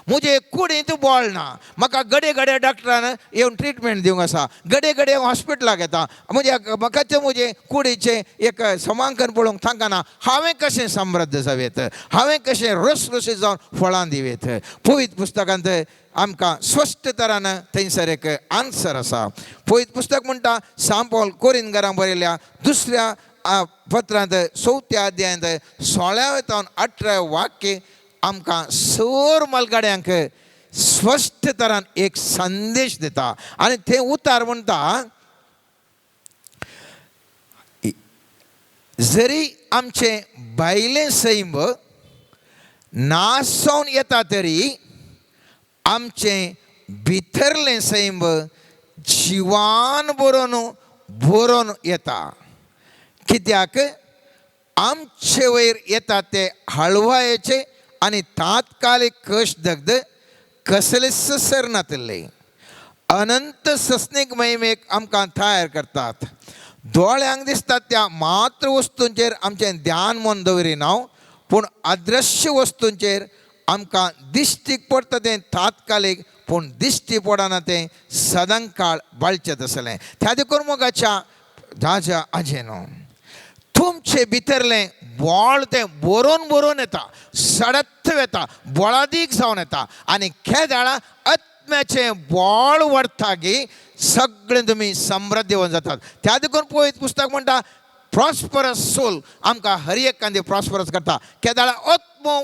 मुझे कुडींत बॉल ना म्हाका घडये घडये डॉक्टरान येवन ट्रिटमेंट दिवंक आसा घडये घडये हॉस्पिटलाक येता म्हाका ते म्हजे कुडीचे एक समांकन पळोवंक तांकां ना हांवें कशें समृद्ध जावेत हांवें कशें रसरशीत जावन फळां दिवेत पवित्र पुस्तकांत आमकां स्पश्ट तरान थंयसर एक आन्सर आसा पवित्र पुस्तक म्हणटा सांत पौल कोरिंथकारांक बरयल्या दुसऱ्या पत्रांत 4थ्या अध्यायांत 16 ते 18 वाक्य आमकां सर मलगड्यांक स्पश्ट तरान एक संदेश दिता आनी ते उतार म्हणटा जरी आमचे भायलें सैम नासोवन येता तरी आमचें भितरलें सैम जिवान बरोवन येता कित्याक आमचे वयर येता ते हळवायेचे आनी तात्कालीक कश्ट दग्ध कसलेच सरनातले अनंत सस्नीक महिमेक आमकां तयार करतात दोळ्यांक दिसतात त्या मात्र वस्तूंचेर आमचें ध्यान मन दवरिना पूण अदृश्य वस्तूंचेर आमकां दिश्टीक पडटा तें तात्कालीक पूण दिश्टी पडना तें सदां काळ बाळचेत आसलें त्या देखून मोगाच्या दाजा आजेनो तुमचे भितरलें बोळ तें बरोवन येता सडत येता बोळादीक जावन येता आनी खेदाळा आत्म्याचें बोळ वाडटा गी सगळें तुमी समृद्धीवन जातात त्या देखून पवित्र पुस्तक म्हणटा प्रॉस्परस सोल आमकां हर एक कांदे प्रॉस्परस करता केदाळा आत्मो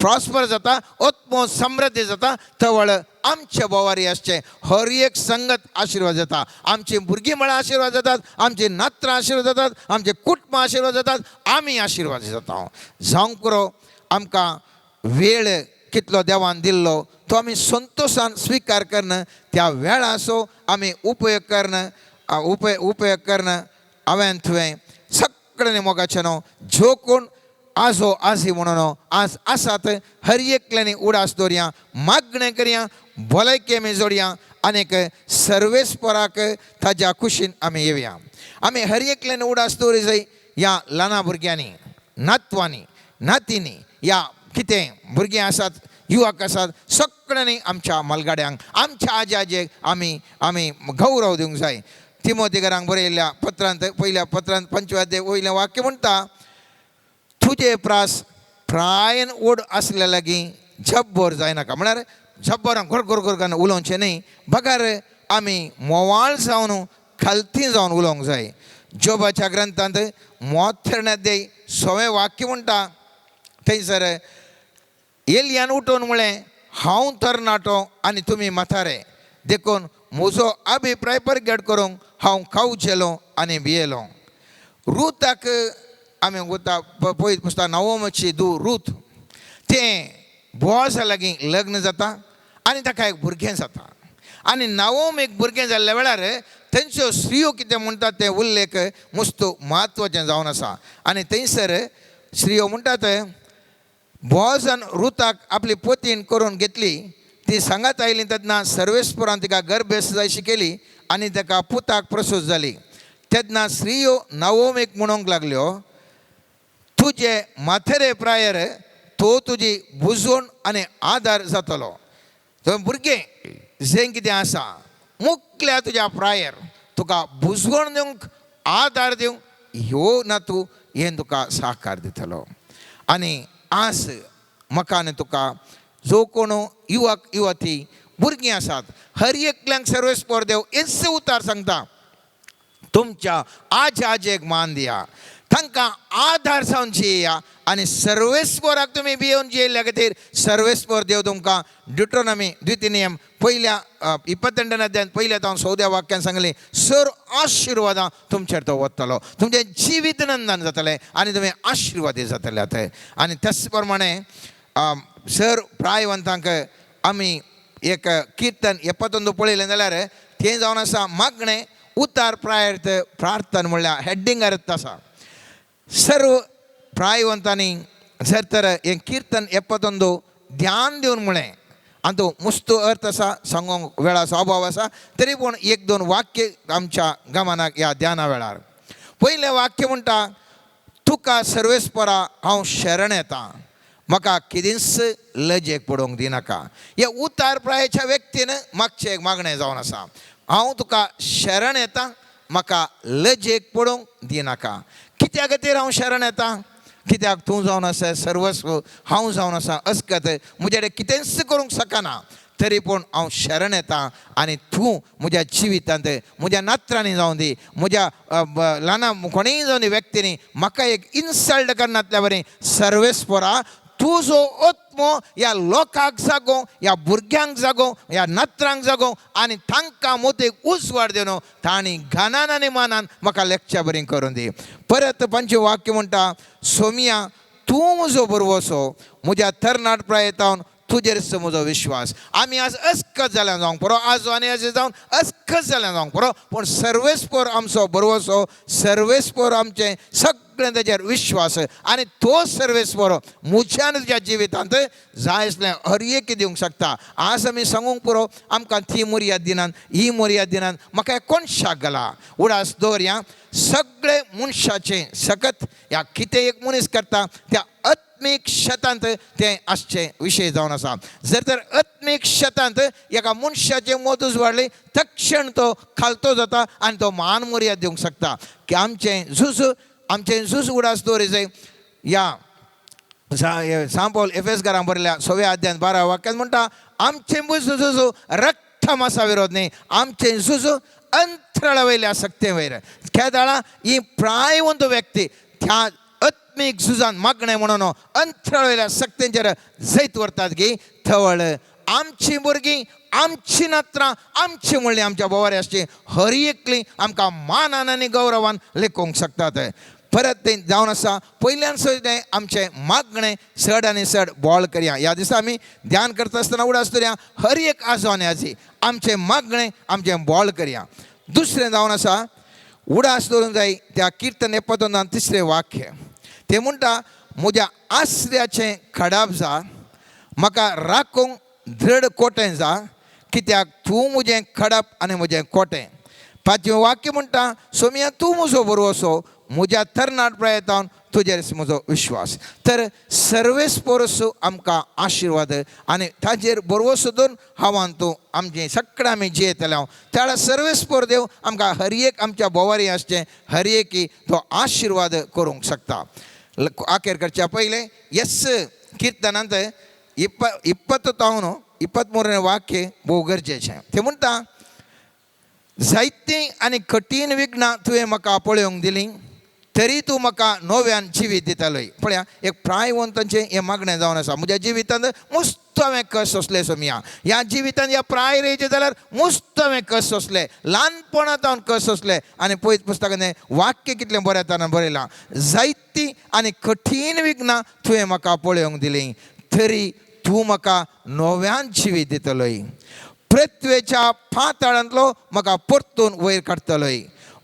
प्रॉस्पर जाता आत्मो समृद्धी जाता तवळ आमच्या बोवारी आसचे हर एक संगत आशिर्वाद जाता आमची भुरगीं म्हळ्यार आशिर्वाद जातात आमची नात्रां आशिर्वाद जातात आमचे कुटुंब आशिर्वाद जातात आमी आशिर्वाद जाता जावंक पुरो आमकां वेळ कितलो देवान दिल्लो तो आमी संतोशान स्विकार करन त्या वेळाचो आमी उपयोग करन हांवें तुवें सगळ्यांनी मोगाचें न्हू ज्यो कोण आजो आजी म्हणून आज आसात हर एकल्यानी उडास दवरया मागणें करया भलायकी आमी जोडया आनीक सर्वेस्पराक ताज्या कुशीन आमी येवया आमी हर एकल्यानी उडास दवरी जाय ह्या ल्हान भुरग्यांनी नातवांनी नातींनी या कितें भुरगीं आसात युवक आसात सगळ्यांनी आमच्या मलगाड्यांक आमच्या आजेक आमी गौरव दिवंक जाय तिमोथेकारांक बरयल्ल्या पत्रांत पयल्या पत्रांत 5वें अध्याय वयलें वाक्य म्हणटा तुजे प्रास प्रायन ओड आसल्या लागीं झब्बर जायनाका म्हळ्यार झब्बरां घोर घोर घोर घालून उलोवचें न्ही बगार आमी मोवाळ जावन खालती जावन उलोवंक जाय जोबाच्या ग्रंथांत 33 अध्याय 6वें वाक्य म्हणटा थंयसर एलियान उठोवन म्हळें हांव तरणाटो आनी तुमी म्हातारे देखून म्हजो अभिप्राय परगट करूंक हांव खावचेलो आनी भियेलो रुताक आमी वता पळयत पुस्तक नवोमाची धूव रूथ तें बोआजा लागीं लग्न जाता आनी ताका एक भुरगें जाता आनी नवोम एक भुरगें जाल्ल्या वेळार थंयच्यो स्त्रियो कितें म्हणटात तें उल्लेख मस्तो म्हत्वाचें जावन आसा आनी थंयसर स्त्रियो म्हणटात बोआजान रुताक आपली पतीन करून घेतली ती सांगात आयली तेन्ना सर्वेस्परान तिका गर्भेश केली आनी ताका पुताक प्रसूत जाली तेन्ना स्त्रियो नवोमेक म्हणूंक लागल्यो तुजे माथेरे प्रायर तो तुजी बुजवण आनी आदार जातलो तो भुरगें जें कितें आसा मुखल्या तुज्या प्रायर तुका बुजवण दिवंक आदार दिवंक ह्यो नातू हें तुका सहकार दितलो आनी आस म्हाका तुका जो कोण युवक युवती भुरगीं आसात हर एकल्यांक सर्वेस्पर देव हेच उतार सांगता तुमच्या आजेक मान दिया तांकां आधार जावन जियेया आनी सर्वेस्पराक तुमी भियोवन जियेल्ल्या खातीर सर्वेस्पर देव तुमकां ड्युट्रोनॉमी द्वितीनियम पयल्या 22 अध्यायान पयल्या हांव 14 वाक्यान सांगलें सर आशिर्वादां तुमचेर तो वतलो तुमचें जिवीत नंदन जातलें आनी तुमी आशिर्वादी जातल्यात आनी त्याच प्रमाणे सर प्रायवंतांक आमी एक किर्तन 71 पळयलें जाल्यार तें जावन आसा मागणें उतार प्रायर्थ प्रार्थना म्हणल्यार हेडिंगार आसा सर्व प्रायवंतांनी जर तर हें किर्तन 71 ध्यान दिवन म्हळें आनी तो मस्तो अर्थ आसा सांगूंक वेळाचो अभाव आसा तरी पूण 1-2 वाक्य आमच्या गमनाक ह्या ध्याना वेळार पयलें वाक्य म्हणटा तुका सर्वेस्परा हांव शरण येता म्हाका कितेंच लजेक पडोवंक दिनाका. ह्या उतार प्रायाच्या व्यक्तीन मागचें एक मागणें जावन आसा, हांव तुका शरण येता, म्हाका लजेक पडोवंक दिनाका. कित्या खातीर हांव शरण येता? कित्याक तूं जावन आसा सर्वस्व, हांव जावन आसा अस्कत, म्हजे कडेन कितेंच करूंक शकना, तरी पूण हांव शरण येता आनी तूं म्हज्या जिवितांत म्हज्या नात्रांनी जावं दी, म्हज्या ल्हाना कोणीय जावं दी व्यक्तींनी म्हाका एक इन्सल्ट करनातल्या बरें सर्वेस्परा तूं जो आत्मो ह्या लोकांक जागो, ह्या भुरग्यांक जागो, ह्या नात्रांक जागो आनी तांकां मोतेक उजवाड दिवन तांणी घानान आनी मानान म्हाका लेक्चर बरें करून दी. परत पंच वाक्य म्हणटा, सोमिया तूं म्हजो बरवसो, म्हज्या तरणाट प्रायतावन तुजेर म्हजो विश्वास. आमी आज अस्कत जाल्यार जावंक पुरो, आजो आनी अशें जावन अस्कत जाल्यार जावंक पुरो, पूण सर्वेस्पर आमचो बरवसो, सर्वेस्पर आमचें सगळें ताचेर विश्वास आनी तो सर्वेस्पर म्हज्यान तुज्या जिवितांत जाय आसलें हर एक दिवंक शकता. आज आमी सांगूंक पुरो, आमकां ती मर्याद दिनान, ही मर्याद दिनान, म्हाका कोणशाक घाला. उडास दवरया, सगळे मनशाचें सकत ह्या कितें एक मनीस करता त्या आत्मीक शेतांत तें आसचें विशय जावन आसा. जर तर आत्मीक शेतांत एका मनशाचें मोत उजवाडलें, तक्षण तो खालतो जाता आनी तो मान मर्याद दिवंक शकता. की आमचें झूज उडास दवरी जाय. या सांपोल एफेसकारांक बरयल्या 6व्या अध्यायान 12 वाक्यांत म्हणटा, आमचें झुजू रक्त मांसा विरोध न्ही, आमचें झुजू अंतराळा वयल्या सक्ते वयर. खेदाळा ही प्रायवंत व्यक्ती त्या आत्मीक झुजान मागणें म्हणून अंतराळ वयल्या सक्तेंचेर जैत व्हरतात की थवळ आमचीं भुरगीं, आमचीं नात्रां, आमची म्हणलीं आमच्या बोवारी आसची हर एकलीं आमकां मानान आनी गौरवान लेखोवंक शकतात. परत तें जावन आसा, पयल्यान सुद्दां आमचें मागणें चड आनी चड बोळ करया. ह्या दिसा आमी ध्यान करता आसतना उडास दवरया, हर एक आजो आनी आजी आमचें मागणें आमचें बोळ करया. दुसरें जावन आसा, उडास दवरूंक जाय त्या किर्तन 73 वाक्य. तें म्हणटा, म्हज्या आसऱ्याचें खडाप जा, म्हाका राखूंक दृढ कोटें जा, कित्याक तूं म्हजें खडप आनी म्हजें कोटें. 5वें वाक्य म्हणटा, सोमिया तूं म्हजो बरवसो, म्हज्या तरणाट प्रयत्नान तुजेर म्हजो विश्वास. तर सर्वेस्परसो आमकां आशिर्वाद आनी ताजेर बरवसो दवरून हांवान तूं आमचें सगळें आमी जियेतले हांव त्या वेळार सर्वेस्पर देव आमकां हर एक आमच्या बोवारी आसचें हर एक तो आशिर्वाद करूंक शकता. आखेर करच्या पयलें येस किर्तनांत 23 वाक्य भोव गरजेचें. तें म्हणटा, जायतीं आनी कठीण विघ्नां तुवें म्हाका पळोवंक दिलीं, तरी तूं म्हाका नव्यान जिवीत दितालोय. पळया, एक प्रायवंतांचें हें मागणें जावन आसा. म्हज्या जिवितांत मस्त हांवें कस सोंसले सोमिया. ह्या जिवितांत ह्या प्राय रेचे जाल्यार मस्त हांवें कस सोंसले, ल्हानपणांत हांव कस सोंसले. आनी पळयत पुस्तकान वाक्य कितलें बरें येताना बरयलां, जायतीं आनी कठीण विघ्नां तुवें म्हाका पळोवंक दिलीं, तरी तूं म्हाका नव्यान जिवीत दितलोय. पृथ्वेच्या पाताळांतलो म्हाका परतून वयर काडटलोय.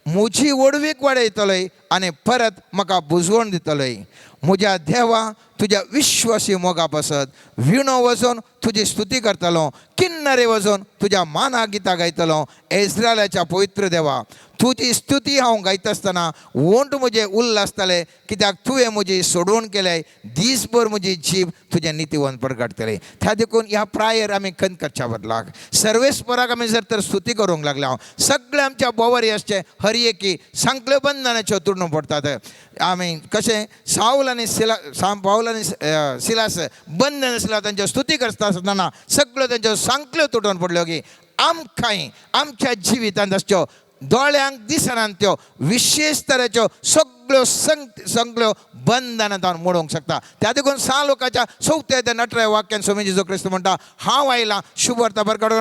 म्हजी वडवीक वाडयतलोय आनी परत म्हाका बुजवण दितलोय. म्हज्या देवा, तुज्या विश्वासी मोगा बसत विणो वजोन तुजी स्तुती करतलो, किन्नरे वजोन तुज्या माना गितां गायतलो. इस्रायलाच्या पवित्र देवा, तुजी स्तुती हांव गायता आसतना वोंट म्हजे उल्हासतले, कित्याक तुवें म्हजी सोडवण केल्या. दिसभर म्हजी जीब तुजें नितीवन प्रगटतले. त्या देखून ह्या प्रायर आमी खंत करच्या बदलाक सर्वेस्पराक आमी जर तर स्तुती करूंक लागल्या, सगळे आमच्या बोवारी आसचे हर एकी सांकल्यो बंधनाच्यो तुडून पडटात. आमी कशें पावल आनी सिलास बंधन आसल्या तांच्यो स्तुती करता आसतना सगळ्यो तांच्यो सांकल्यो तुटून पडल्यो की आमकांय आमच्या जिवितांत आसच्यो दोळ्यांक दिसनात त्यो विशेष तरेच्यो सगळ्यो बंधनां जावन मोडूंक शकता. त्या देखून 6 लोकांच्या 4-18 वाक्यान स्वामी जेजू ख्रिस्त म्हणटा, हांव आयलां शुभ वार्ता प्रकट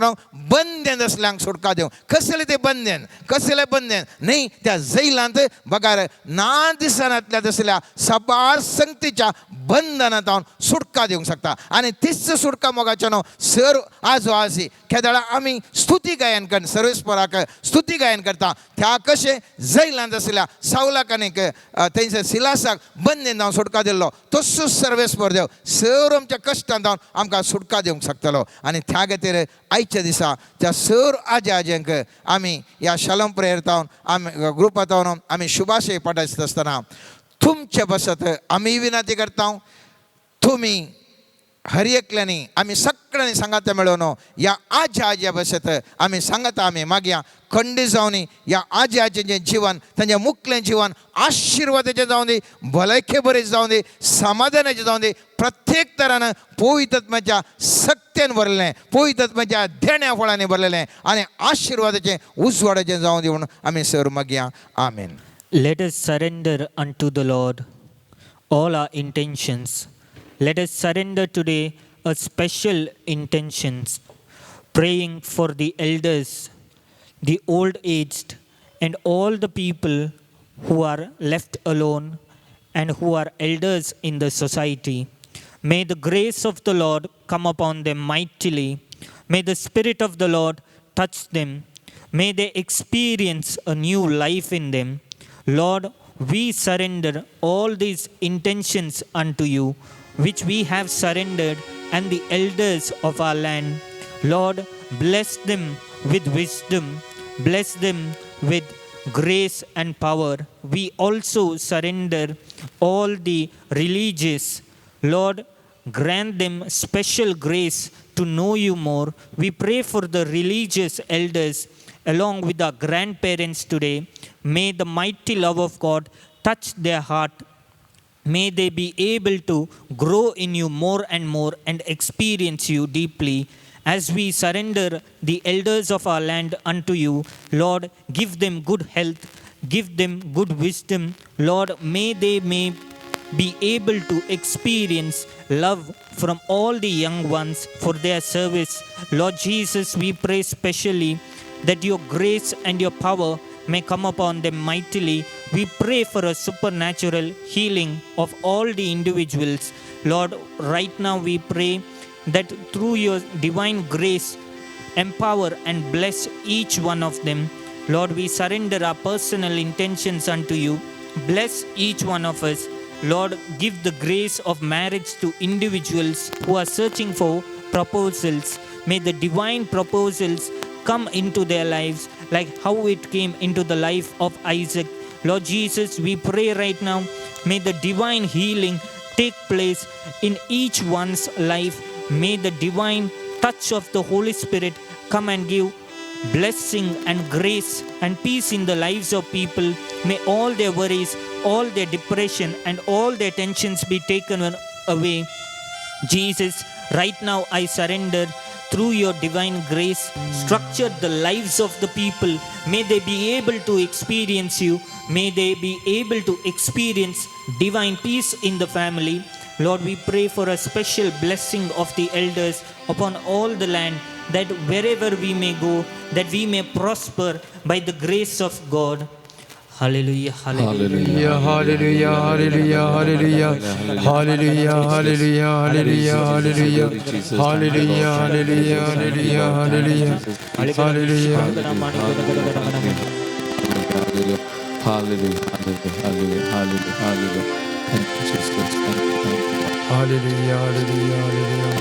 बंधन असल्यांक सुटका दिवंक. कसलें तें बंधन, कसलें बंधन न्ही, त्या जैलांत बगार ना दिसनातल्या तसल्या सबार संगतीच्या बंधनांत सुटका दिवंक शकता. आनी तीच सुटका मोगाच्या न्हू सर आजो आजी खेदाळा आमी स्तुती गायन कर सर्वेस्पराक स्तुती गायन करता. त्या कशें जैलांत आसल्या सावलाक आनी थंयसर सिलासाक बंदीन जावन सुटका दिल्लो, तसोच सर्वेस्पर देव सर आमच्या कश्टांत जावन आमकां सुटका दिवंक शकतलो. आनी त्या खातीर आयच्या दिसा त्या सर आज्यांक आमी ह्या शालोम प्रेयरांत आमी ग्रुपांत आमी शुभाशय पाठयता आसतना तुमचे बसत आमी विनंती करता, तुम्ही हर एकल्यानी आम्ही सगळ्यांनी सांगाता मेळोनो या आजी बसत आम्ही सांगता आम्ही मागया खंडीत जावन या आजीचें जीवन तांचें मुखलें जीवन आशिर्वादाचें जावन दी, भलायके बरें जावन दी, समाधानाचें जावन दी, प्रत्येक तरान पवित्र आत्म्याच्या सत्यान भरलेलें, पवित्र आत्म्याच्या देण्या फळांनी भरलेलें आनी आशिर्वादाचें उजवाडाचें जावन दी म्हणून आमी sir मागया amen. Let us surrender unto the Lord all our intentions. Let us surrender today a special intentions, praying for the elders, the old aged, and all the people who are left alone and who are elders in the society. May the grace of the Lord come upon them mightily. May the Spirit of the Lord touch them. May they experience a new life in them. Lord, we surrender all these intentions unto you, which we have surrendered, and the elders of our land. Lord, bless them with wisdom, bless them with grace and power. We also surrender all the religious. Lord, grant them special grace to know you more. We pray for the religious elders along with our grandparents today. May the mighty love of God touch their heart. May they be able to grow in you more and more and experience you deeply. As we surrender the elders of our land unto you, Lord, give them good health, give them good wisdom. Lord, may they be able to experience love from all the young ones for their service. Lord Jesus, we pray specially that your grace and your power may come upon them mightily. We pray for a supernatural healing of all the individuals. Lord, right now we pray that through your divine grace, empower and bless each one of them. Lord, we surrender our personal intentions unto you. Bless each one of us. Lord, give the grace of marriage to individuals who are searching for proposals. May the divine proposals come into their lives like how it came into the life of Isaac. Lord Jesus, we pray right now, may the divine healing take place in each one's life. May the divine touch of the Holy Spirit come and give blessing and grace and peace in the lives of people. May all their worries, all their depression and all their tensions be taken away. Jesus, right now I surrender through your divine grace, structure the lives of the people. May they be able to experience you. May they be able to experience divine peace in the family. Lord, we pray for a special blessing of the elders upon all the land, that wherever we may go, that we may prosper by the grace of God. Hallelujah, hallelujah. Hallelujah, hallelujah, hallelujah, hallelujah, hallelujah, hallelujah, hallelujah, hallelujah, hallelujah, hallelujah, hallelujah, hallelujah. Hallelujah, hallelujah, hallelujah, hallelujah. Thank you, Jesus. Thank you, thank you. Hallelujah, hallelujah, hallelujah.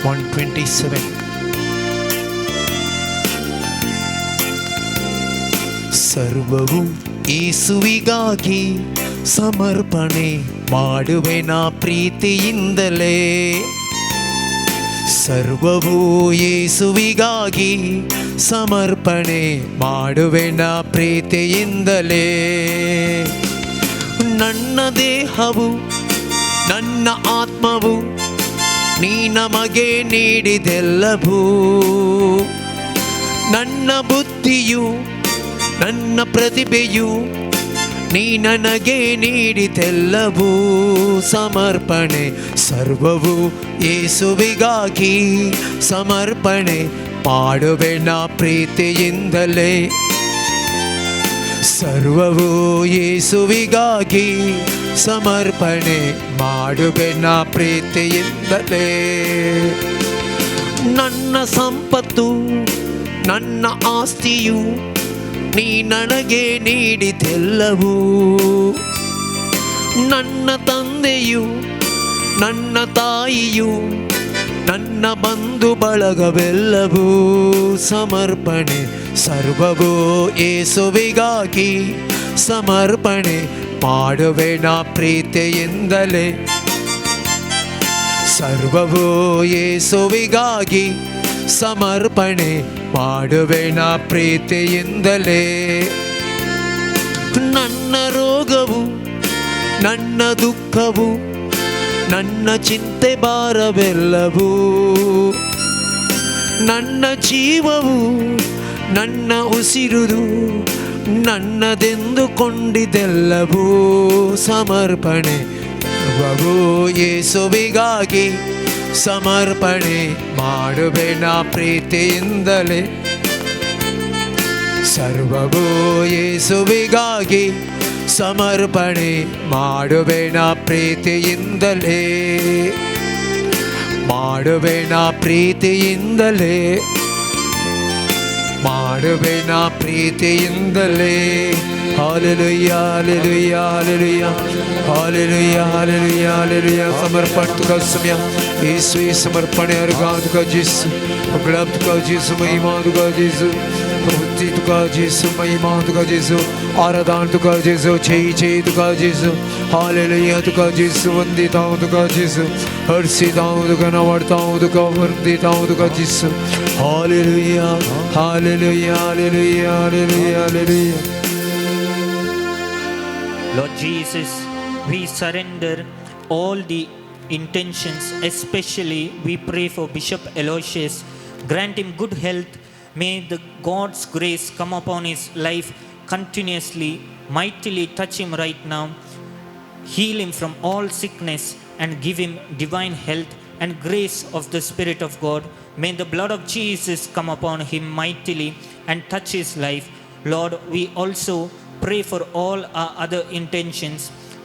127. ಸರ್ವವು ಯೇಸುವಿಗಾಗಿ ಸಮರ್ಪಣೆ ಮಾಡುವೆ ನಾ ಪ್ರೀತಿಯಿಂದಲೇ. ಸರ್ವವು ಯೇಸುವಿಗಾಗಿ ಸಮರ್ಪಣೆ ಮಾಡುವೆ ನಾ ಪ್ರೀತಿಯಿಂದಲೇ. ನನ್ನ ದೇಹವು ನನ್ನ ಆತ್ಮವು ನೀ ನಮಗೆ ನೀಡಿದೆಲ್ಲವೂ. ನನ್ನ ಬುದ್ಧಿಯು ನನ್ನ ಪ್ರತಿಭೆಯು ನೀ ನನಗೆ ನೀಡಿದೆಲ್ಲವೂ. ಸಮರ್ಪಣೆ ಸರ್ವವು ಯೇಸುವಿಗಾಗಿ ಸಮರ್ಪಣೆ ಮಾಡುವೆ ನಾ ಪ್ರೀತಿಯಿಂದಲೇ. ಸರ್ವವು ಯೇಸುವಿಗಾಗಿ ಸಮರ್ಪಣೆ ಮಾಡುವೆ ನಾ ಪ್ರೀತಿಯಿಂದಲೇ. ನನ್ನ ಸಂಪತ್ತು ನನ್ನ ಆಸ್ತಿಯು ನೀ ನನಗೆ ನೀಡಿದೆಲ್ಲವೂ. ನನ್ನ ತಂದೆಯು ನನ್ನ ತಾಯಿಯು ನನ್ನ ಬಂಧು ಬಳಗವೆಲ್ಲವೂ ಸಮರ್ಪಣೆ, ಸರ್ವವೂ ಯೇಸುವಿಗಾಗಿ ಸಮರ್ಪಣೆ ಮಾಡುವೆ ನಾ ಪ್ರೀತಿಯಿಂದಲೇ. ಸರ್ವವೂ ಯೇಸುವಿಗಾಗಿ ಸಮರ್ಪಣೆ ಮಾಡುವೆ ನಾ ಪ್ರೀತಿಯಿಂದಲೇ. ನನ್ನ ರೋಗವು, ನನ್ನ ದುಃಖವು, ನನ್ನ ಚಿಂತೆ ಭಾರವೆಲ್ಲವೂ, ನನ್ನ ಜೀವವು, ನನ್ನ ಉಸಿರುದು ನನ್ನದೆಂದುಕೊಂಡಿದ್ದೆಲ್ಲವೂ ಸಮರ್ಪಣೆ, ಸರ್ವವೂ ಯೇಸುವಿಗಾಗಿ ಸಮರ್ಪಣೆ ಮಾಡುವೆ ನಾ ಪ್ರೀತಿಯಿಂದಲೇ. ಸರ್ವವೂ ಯೇಸುವಿಗಾಗಿ ಸಮರ್ಪಣೆ ಮಾಡುವೆ ನಾ ಪ್ರೀತಿಯಿಂದಲೇ, ಮಾಡುವೆ ನಾ ಪ್ರೀತಿಯಿಂದಲೇ, ಮಾಡುವೆ ನಾ ಪ್ರೀತಿಯಿಂದಲೇ. Hallelujah hallelujah hallelujah hallelujah hallelujah hallelujah. समर्पण तुका समय यीशु, समर्पण अर्गान तुका यीशु, उपलब्ध तुका यीशु, महिमा तुका यीशु, प्रभुति तुका यीशु, महिमा तुका यीशु, आराधना तुका यीशु, जय तुका यीशु. हालेलुया तुका यीशु, वंदिता हूँ तुका यीशु, हर्षिता हूँ तुका, नवरता हूँ तुका, वंदिता हूँ तुका यीशु. Hallelujah hallelujah hallelujah hallelujah hallelujah. Lord Jesus, we surrender all the intentions, especially we pray for Bishop Aloysius. Grant him good health. May the God's grace come upon his life continuously, mightily touch him right now. Heal him from all sickness and give him divine health and grace of the Spirit of God. May the blood of Jesus come upon him mightily and touch his life. Lord, we also pray for all our other intentions.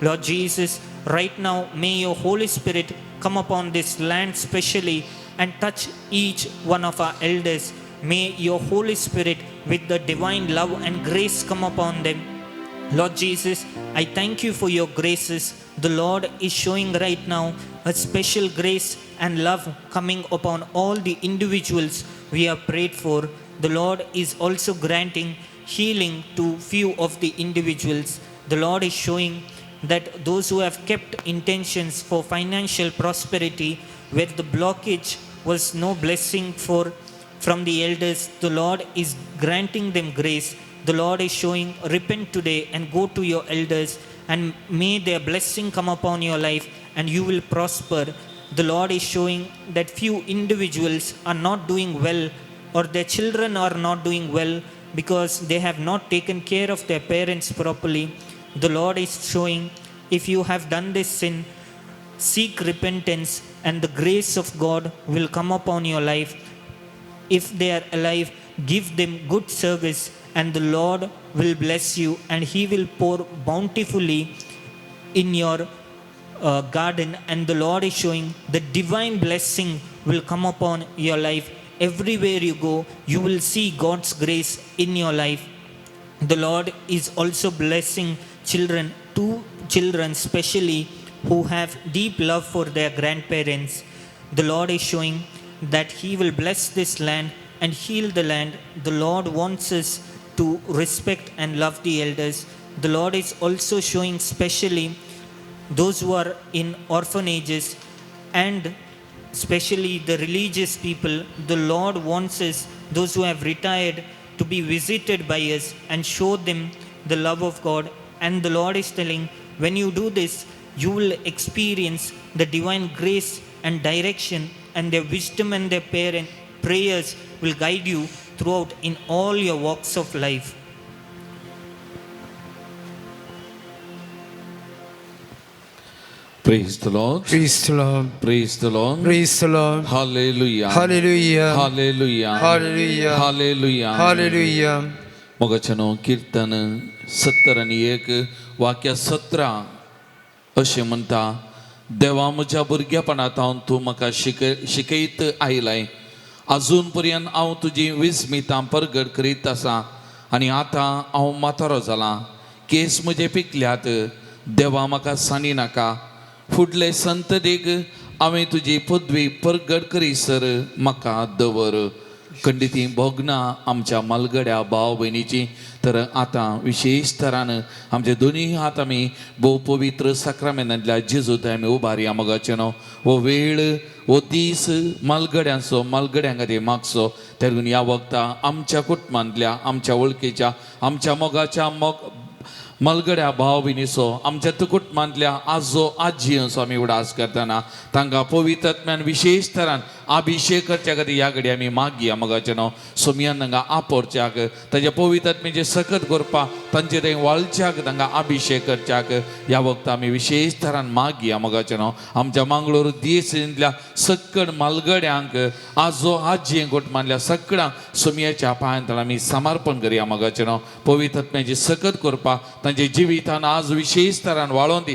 Lord Jesus, right now may your Holy Spirit come upon this land specially and touch each one of our elders. May your Holy Spirit with the divine love and grace come upon them. Lord Jesus, I thank you for your graces. The Lord is showing right now a special grace and love coming upon all the individuals we have prayed for. The Lord is also granting healing to few of the individuals. The Lord is showing that those who have kept intentions for financial prosperity, where the blockage was no blessing from the elders, the Lord is granting them grace. The Lord is showing, repent today and go to your elders, and may their blessing come upon your life and you will prosper. The Lord is showing that few individuals are not doing well, or their children are not doing well, because they have not taken care of their parents properly. The Lord is showing, if you have done this sin, seek repentance and the grace of God will come upon your life. If they are alive, give them good service and the Lord will bless you and he will pour bountifully in your garden. And the Lord is showing the divine blessing will come upon your life. Everywhere you go, you will see God's grace in your life. The Lord is also blessing children, two children especially, who have deep love for their grandparents. The Lord is showing that he will bless this land and heal the land. The Lord wants us to respect and love the elders. The Lord is also showing specially those who are in orphanages and especially the religious people. The Lord wants us, those who have retired, to be visited by us and show them the love of God. And the Lord is telling, when you do this, you will experience the divine grace and direction, and their wisdom and their prayers will guide you throughout in all your walks of life. Praise the Lord. Praise the Lord. Praise the Lord. Praise the Lord. Hallelujah. Hallelujah. Hallelujah. Hallelujah. Hallelujah. Hallelujah. मोगाचनो कीर्तन 70 वाक्य 17 अशें म्हणटा, देवा म्हज्या भुरगेपणांत हांव तूं म्हाका शिकयत आयलाय. अजून पर्यंत हांव तुजी विस्मितां परगट करीत आसा आनी आतां हांव म्हातारो जालां. केस म्हजे पिकल्यात, देवा म्हाका सानी नाका. फुडले संततेक हांवें तुजी पदवी परगट करीसर म्हाका दवर. खंडिती भोगना आमच्या मालगड्या भाव भयणीची. तर आतां विशेश तरान आमचे दोनूय हात आमी भोव पवित्र साक्रामेंतांतल्या जेजू थंय आमी उबारया मोगाचें न्हू. हो वेळ हो दीस मालगड्यांचो मालगड्यां खातीर मागचो. त्या लागून ह्या वखदां आमच्या कुटुंबांतल्या आमच्या वळखीच्या आमच्या मोगाच्या मलगड्या भाव भयणीचो आमच्या कुटुंबांतल्या आजो आजयेचो आमी उडास करतना तांकां पवित्रत्म्यान विशेश तरान अभिषेक करच्या खातीर ह्या घडये आमी मागया मोगाचें न्हू. सोमयान तांकां आपोरच्याक ताच्या पवित्रत्मेचे सकत करपाक तांचे थंय वाळच्याक तांकां अभिषेक करच्याक ह्या वखदां आमी विशेष तरान मागया मोगाचें न्हू. आमच्या मंगळूर दियेसींतल्या सक्कड मालगड्यांक आजो आजयेक कुटुंबांतल्या सगळ्यांक सोमयाच्या पांयां आमी समर्पण करया मोगाचें न्हू. पवित्रत्म्याची सकत करपाक तांचे जिवितान आज विशेष तरान वाळोवन दी.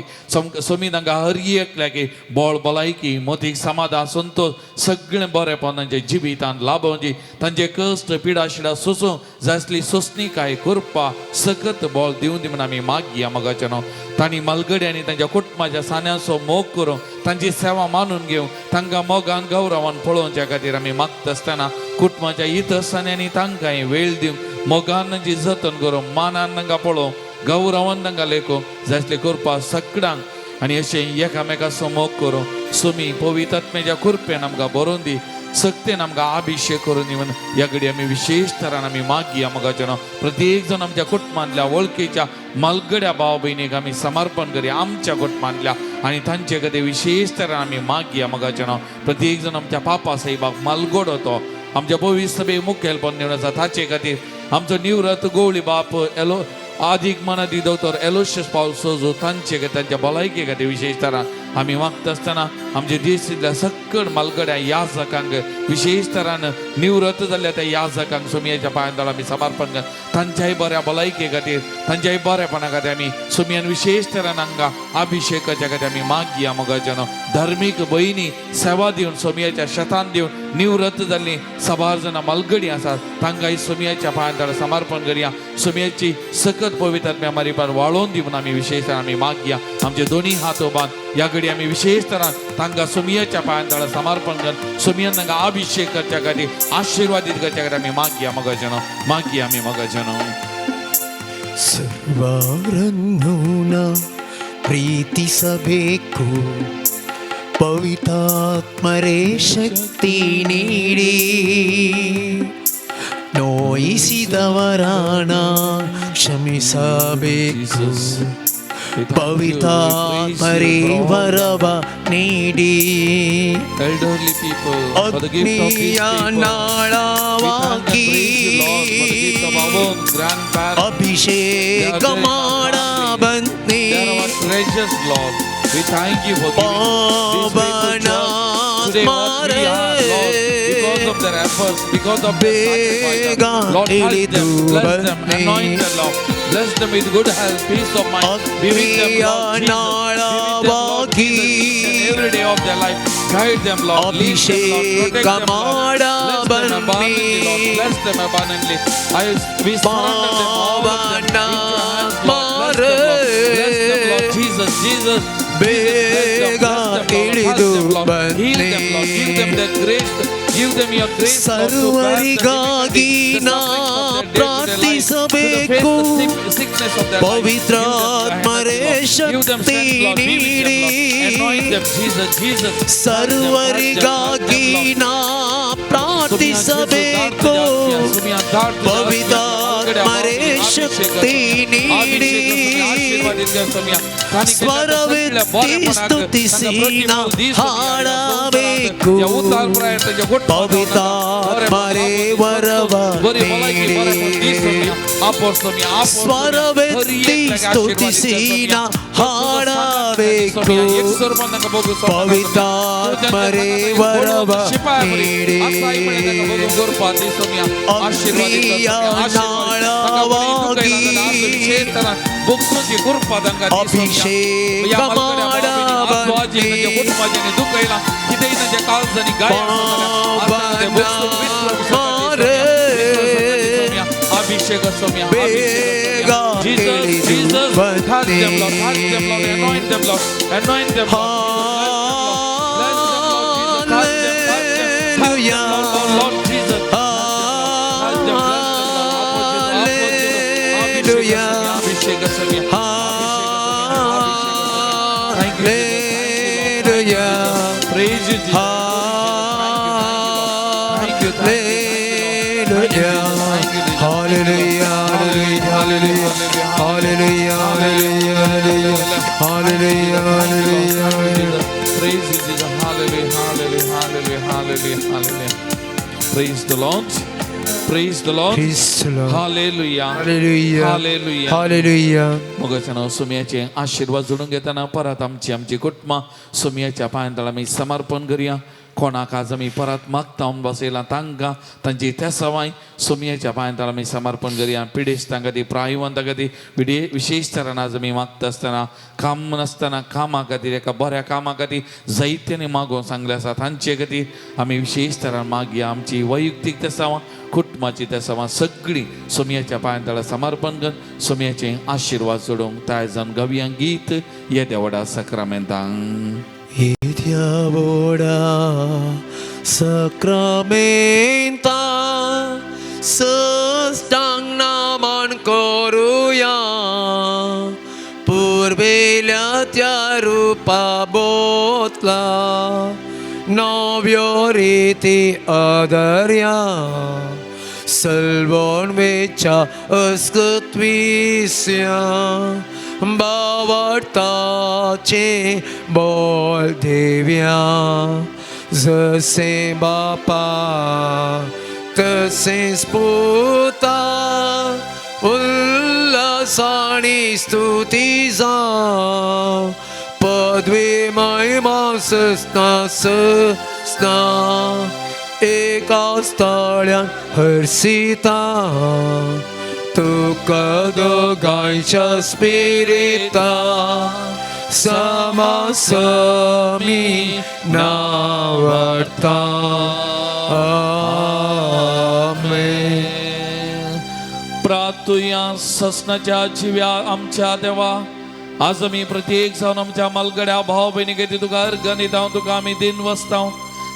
सोमी तांकां हर एकल्याकी बळ भलायकी मोतीक समाधान संतोष सगळें बरेंपण तांच्या जिवितान लाभोवन दी. तांचे कश्ट पिडा शिडा सोसूंक जाय आसली सोंसणीकाय करपाक सकत बळ दिवन दी म्हण आमी मागया मोगाचें न्हू. तांणी मलगड्यांनी तांच्या कुटुंबाच्या सान्याचो मोग करूंक तांची सेवा मानून घेवंक तांकां मोगान गौरवान पळोवच्या खातीर आमी मागता आसतना कुटुंबाच्या इतसान्यांनी तांकांय वेळ दिवंक मोगान तांची जतन करूंक मानान तांकां पळोवंक गौरवान तांकां लेखूंक जाय आसलें करपाक सगळ्यांक आनी अशें एकामेकाचो मोग करूं सोमी पवित्रत्म्याच्या कृपेन आमकां बरोवन दी. सक्तेन आमकां अभिषेक करून दी म्हण ह्या घडये आमी विशेष तरान आमी मागया मोगाचें न्हू. प्रत्येक जण आमच्या कुटुंबांतल्या वळखीच्या मालगड्या भाव भयणीक आमी समर्पण करया आमच्या कुटुंबांतल्या आनी तांचे खातीर विशेष तरान आमी मागया मोगाचें न्हू. प्रत्येक जण आमच्या पापा साहेबाक मालगडो तो आमच्या पवित्र सभेक मुखेलपण दिवन आसा ताचे खातीर आमचो निवृत्त गवळी बाप आदीक मनादी दोतोर एलोशियस पावल सोजो तांचे तांच्या भलायके खातीर विशेष तरान आमी मागता आसतना आमचे देशींतल्या सकड मालगड्या याजकांक विशेष तरान निवृत्त जाल्ल्या त्या याजकांक सोमयाच्या पांयां आमी समर्पण कर. तांच्याय बऱ्या भलायके खातीर तांच्याय बरेपणा खातीर आमी सोमयान विशेष तरान हांकां अभिषेक करच्या खातीर आमी मागया मोगाचें न्हू. धर्मीक भयणी सेवा दिवन सोमयाच्या शेतान दिवन निवृत्त जाल्लीं सबार जाणां मालगडी आसात तांकांय सोमयाच्या पांयां समर्पण करया. सोमयाची सकत पवित्रत्म्या मारीपार वाळोवन दी म्हूण आमी विशेष तरान आमी मागया. आमचे दोनी हात ओबान ह्या घडये आमी विशेष तरान तांकां सोमयाच्या पांयां समर्पण कर. सोमयान तांकां अभिषेक करच्या खातीर आशिर्वादीत करच्या खातीर आमी मागया मोगाचें न्हू. मागया आमी मोगाचें न्हू. ಸರ್ವಾರನ್ನೂನ ಪ್ರೀತಿಸಬೇಕು ಪವಿತ್ರಾತ್ಮರೇ ಶಕ್ತಿ ನೀಡಿ ನೋಯಿಸಿದವರಾಣ ಕ್ಷಮಿಸಬೇಕು ಪವಿತ್ರಾತ್ಮರೇ ವರವ ನೀಡಿ Elderly people, for the gift of these people, ನಾಳವಾಗಿ ಅಭಿಷೇಕ ಮಾಡ ಬಂದೆ gracious Lord, we thank you for giving these people joy. Today what we are, Lord, because of their efforts, because of their sacrifice, Lord, help them, bless them, anoint them, Lord. Bless them with good health, peace of mind. Be with them, Lord Jesus. Be with them, Lord Jesus, each and every day of their life. Guide them, Lord. Lead them, Lord. Protect them, Lord. Bless them abundantly, Lord. Bless them abundantly. We surrender them all of them into your hands, Lord. Bless them, Lord. Bless them, Lord. Jesus, Jesus. ಬೇಗ ಇಳಿದು ಬಂದೆ ಸರ್ವರಿಗಾಗಿ ನಾ ಪ್ರಾರ್ಥಿಸಬೇಕು ಪವಿತ್ರಾತ್ಮರೇ ಶಕ್ತಿ ನೀಡಿ ಸರ್ವರಿಗಾಗಿ ನಾ ಪ್ರಾರ್ಥಿಸಬೇಕು ಪವಿತ್ರಾತ್ಮರೇ ಶಕ್ತಿ ನೀಡಿ ಸ್ವರವೆತ್ತಿ ಸ್ತುತಿಸಿ ನಾ ಹಾಡಬೇಕು ಪವಿತ್ರಾತ್ಮರೇ ವರವ ನೀಡಿ ಸ್ವರವೆತ್ತಿ ಸ್ತುತಿಸಿ ನಾ ಹಾಡಬೇಕು ಪವಿತ್ರಾತ್ಮರೇ ವರವ ನೀಡಿ ಅಗ್ನಿಯ ನಾಳವಾಗಿ ಅಭಿಷೇಕ ಮಾಡ ಬಂದೆ ಅಭಿಷೇಕ ಸ್ವಾಮಿ ಬೇಗ ಇಳಿದು ಬಂದೆ anoint them, Lord. Bless them, Lord. अभिषेक असो Praise you, Jesus. Thank you, Hallelujah, hallelujah, hallelujah, hallelujah, hallelujah, hallelujah, hallelujah. Praise you, Jesus. Hallelujah, hallelujah, hallelujah, hallelujah, hallelujah. Praise the Lord. Praise the Lord. Praise the Lord. Hallelujah. Hallelujah, Hallelujah. hallelujah. मग सुमियाचे आशीर्वाद जोडून घेताना परत आमची कुटुंब सुमियाच्या पायांतळा मी समर्पण करूया. कोणाक आज आमी परत मागता बसयला तांकां तांची त्या सवाय सुमियाच्या पायांतळा आमी समर्पण करूया. पिडेस्त तांकां ती प्रायवंत ताका ती विशेष तरान आज आमी मागता आसतना काम नासतना कामा खातीर एका बऱ्या कामा खातीर जायत्यांनी मागोवं सांगलें आसा तांचे खातीर आमी विशेष तरान मागया. आमची वैयक्तीक तेसावां कुटुंबाची तेसावां सगळीं सुमियाच्या पायांतळा समर्पण कर सुमियाचे आशीर्वाद सोडूंक तायजान गवया गीत येद्या व्हडा सक्रामेंतांक. Idia voda sakramenta sustang naman koruya purbelia tia rupa botla novioriti adarya salvon vecha ascutvisya बावटाचे बोल देव्या जसे बापा तसेच पुता उल्हासाने स्तुती जा पदवी महिमा सस्ना एका स्थळ्यान हर्षिता तुका दोगांच्या स्पिरिता समासमी नावडता. आमेन. प्रार्थुया ससनाच्या जिव्या आमच्या देवा आज आमी प्रत्येक जावन आमच्या मलगड्या भाव भयणी ती तुका अर्घ दिता तुका आमी दिन वसता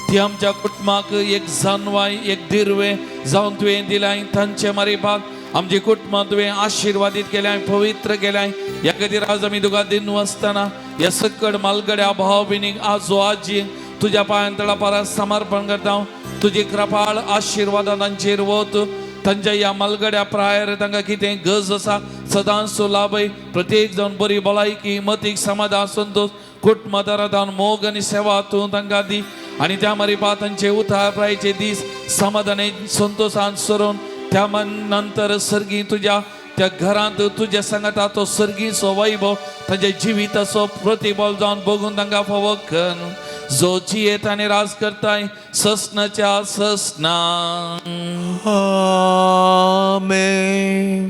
ती आमच्या कुटुंबाक एक जानवाय एक दिर्वे जावन तुवें दिलाय तांचे मारिपाक आमची कुटुंब तुवें आशिर्वादीत केल्याय पवित्र केल्याय ह्या खातीर आज आमी तुका दिन वसतना ह्या सकड मलगड्या भाव भयणीक आजो आजी तुज्या पांयांतळा परस समर्पण करता. तुजी कृपाळ आशिर्वाद तांचेर वत तांच्या ह्या मलगड्या प्रायर तांकां कितें गरज आसा सदांचो लाभय प्रत्येक जावन बरी भलायकी मतीक समाधान संतोष कुटुंबात रावून मोग आनी सेवा तूं तांकां दी आनी त्या मारिपा तांचे उतार प्रायचे दीस समाधानी संतोषान सरून त्या नंतर सर्गी तुझ्या त्या घरांत तुझ्या संगता तो सर्गीचो वैभव तांच्या जिविताचो प्रतिबल जावन बघून तांकां फावो कर जो जियेत आनी राज करताय ससनाच्या ससना. आमेन.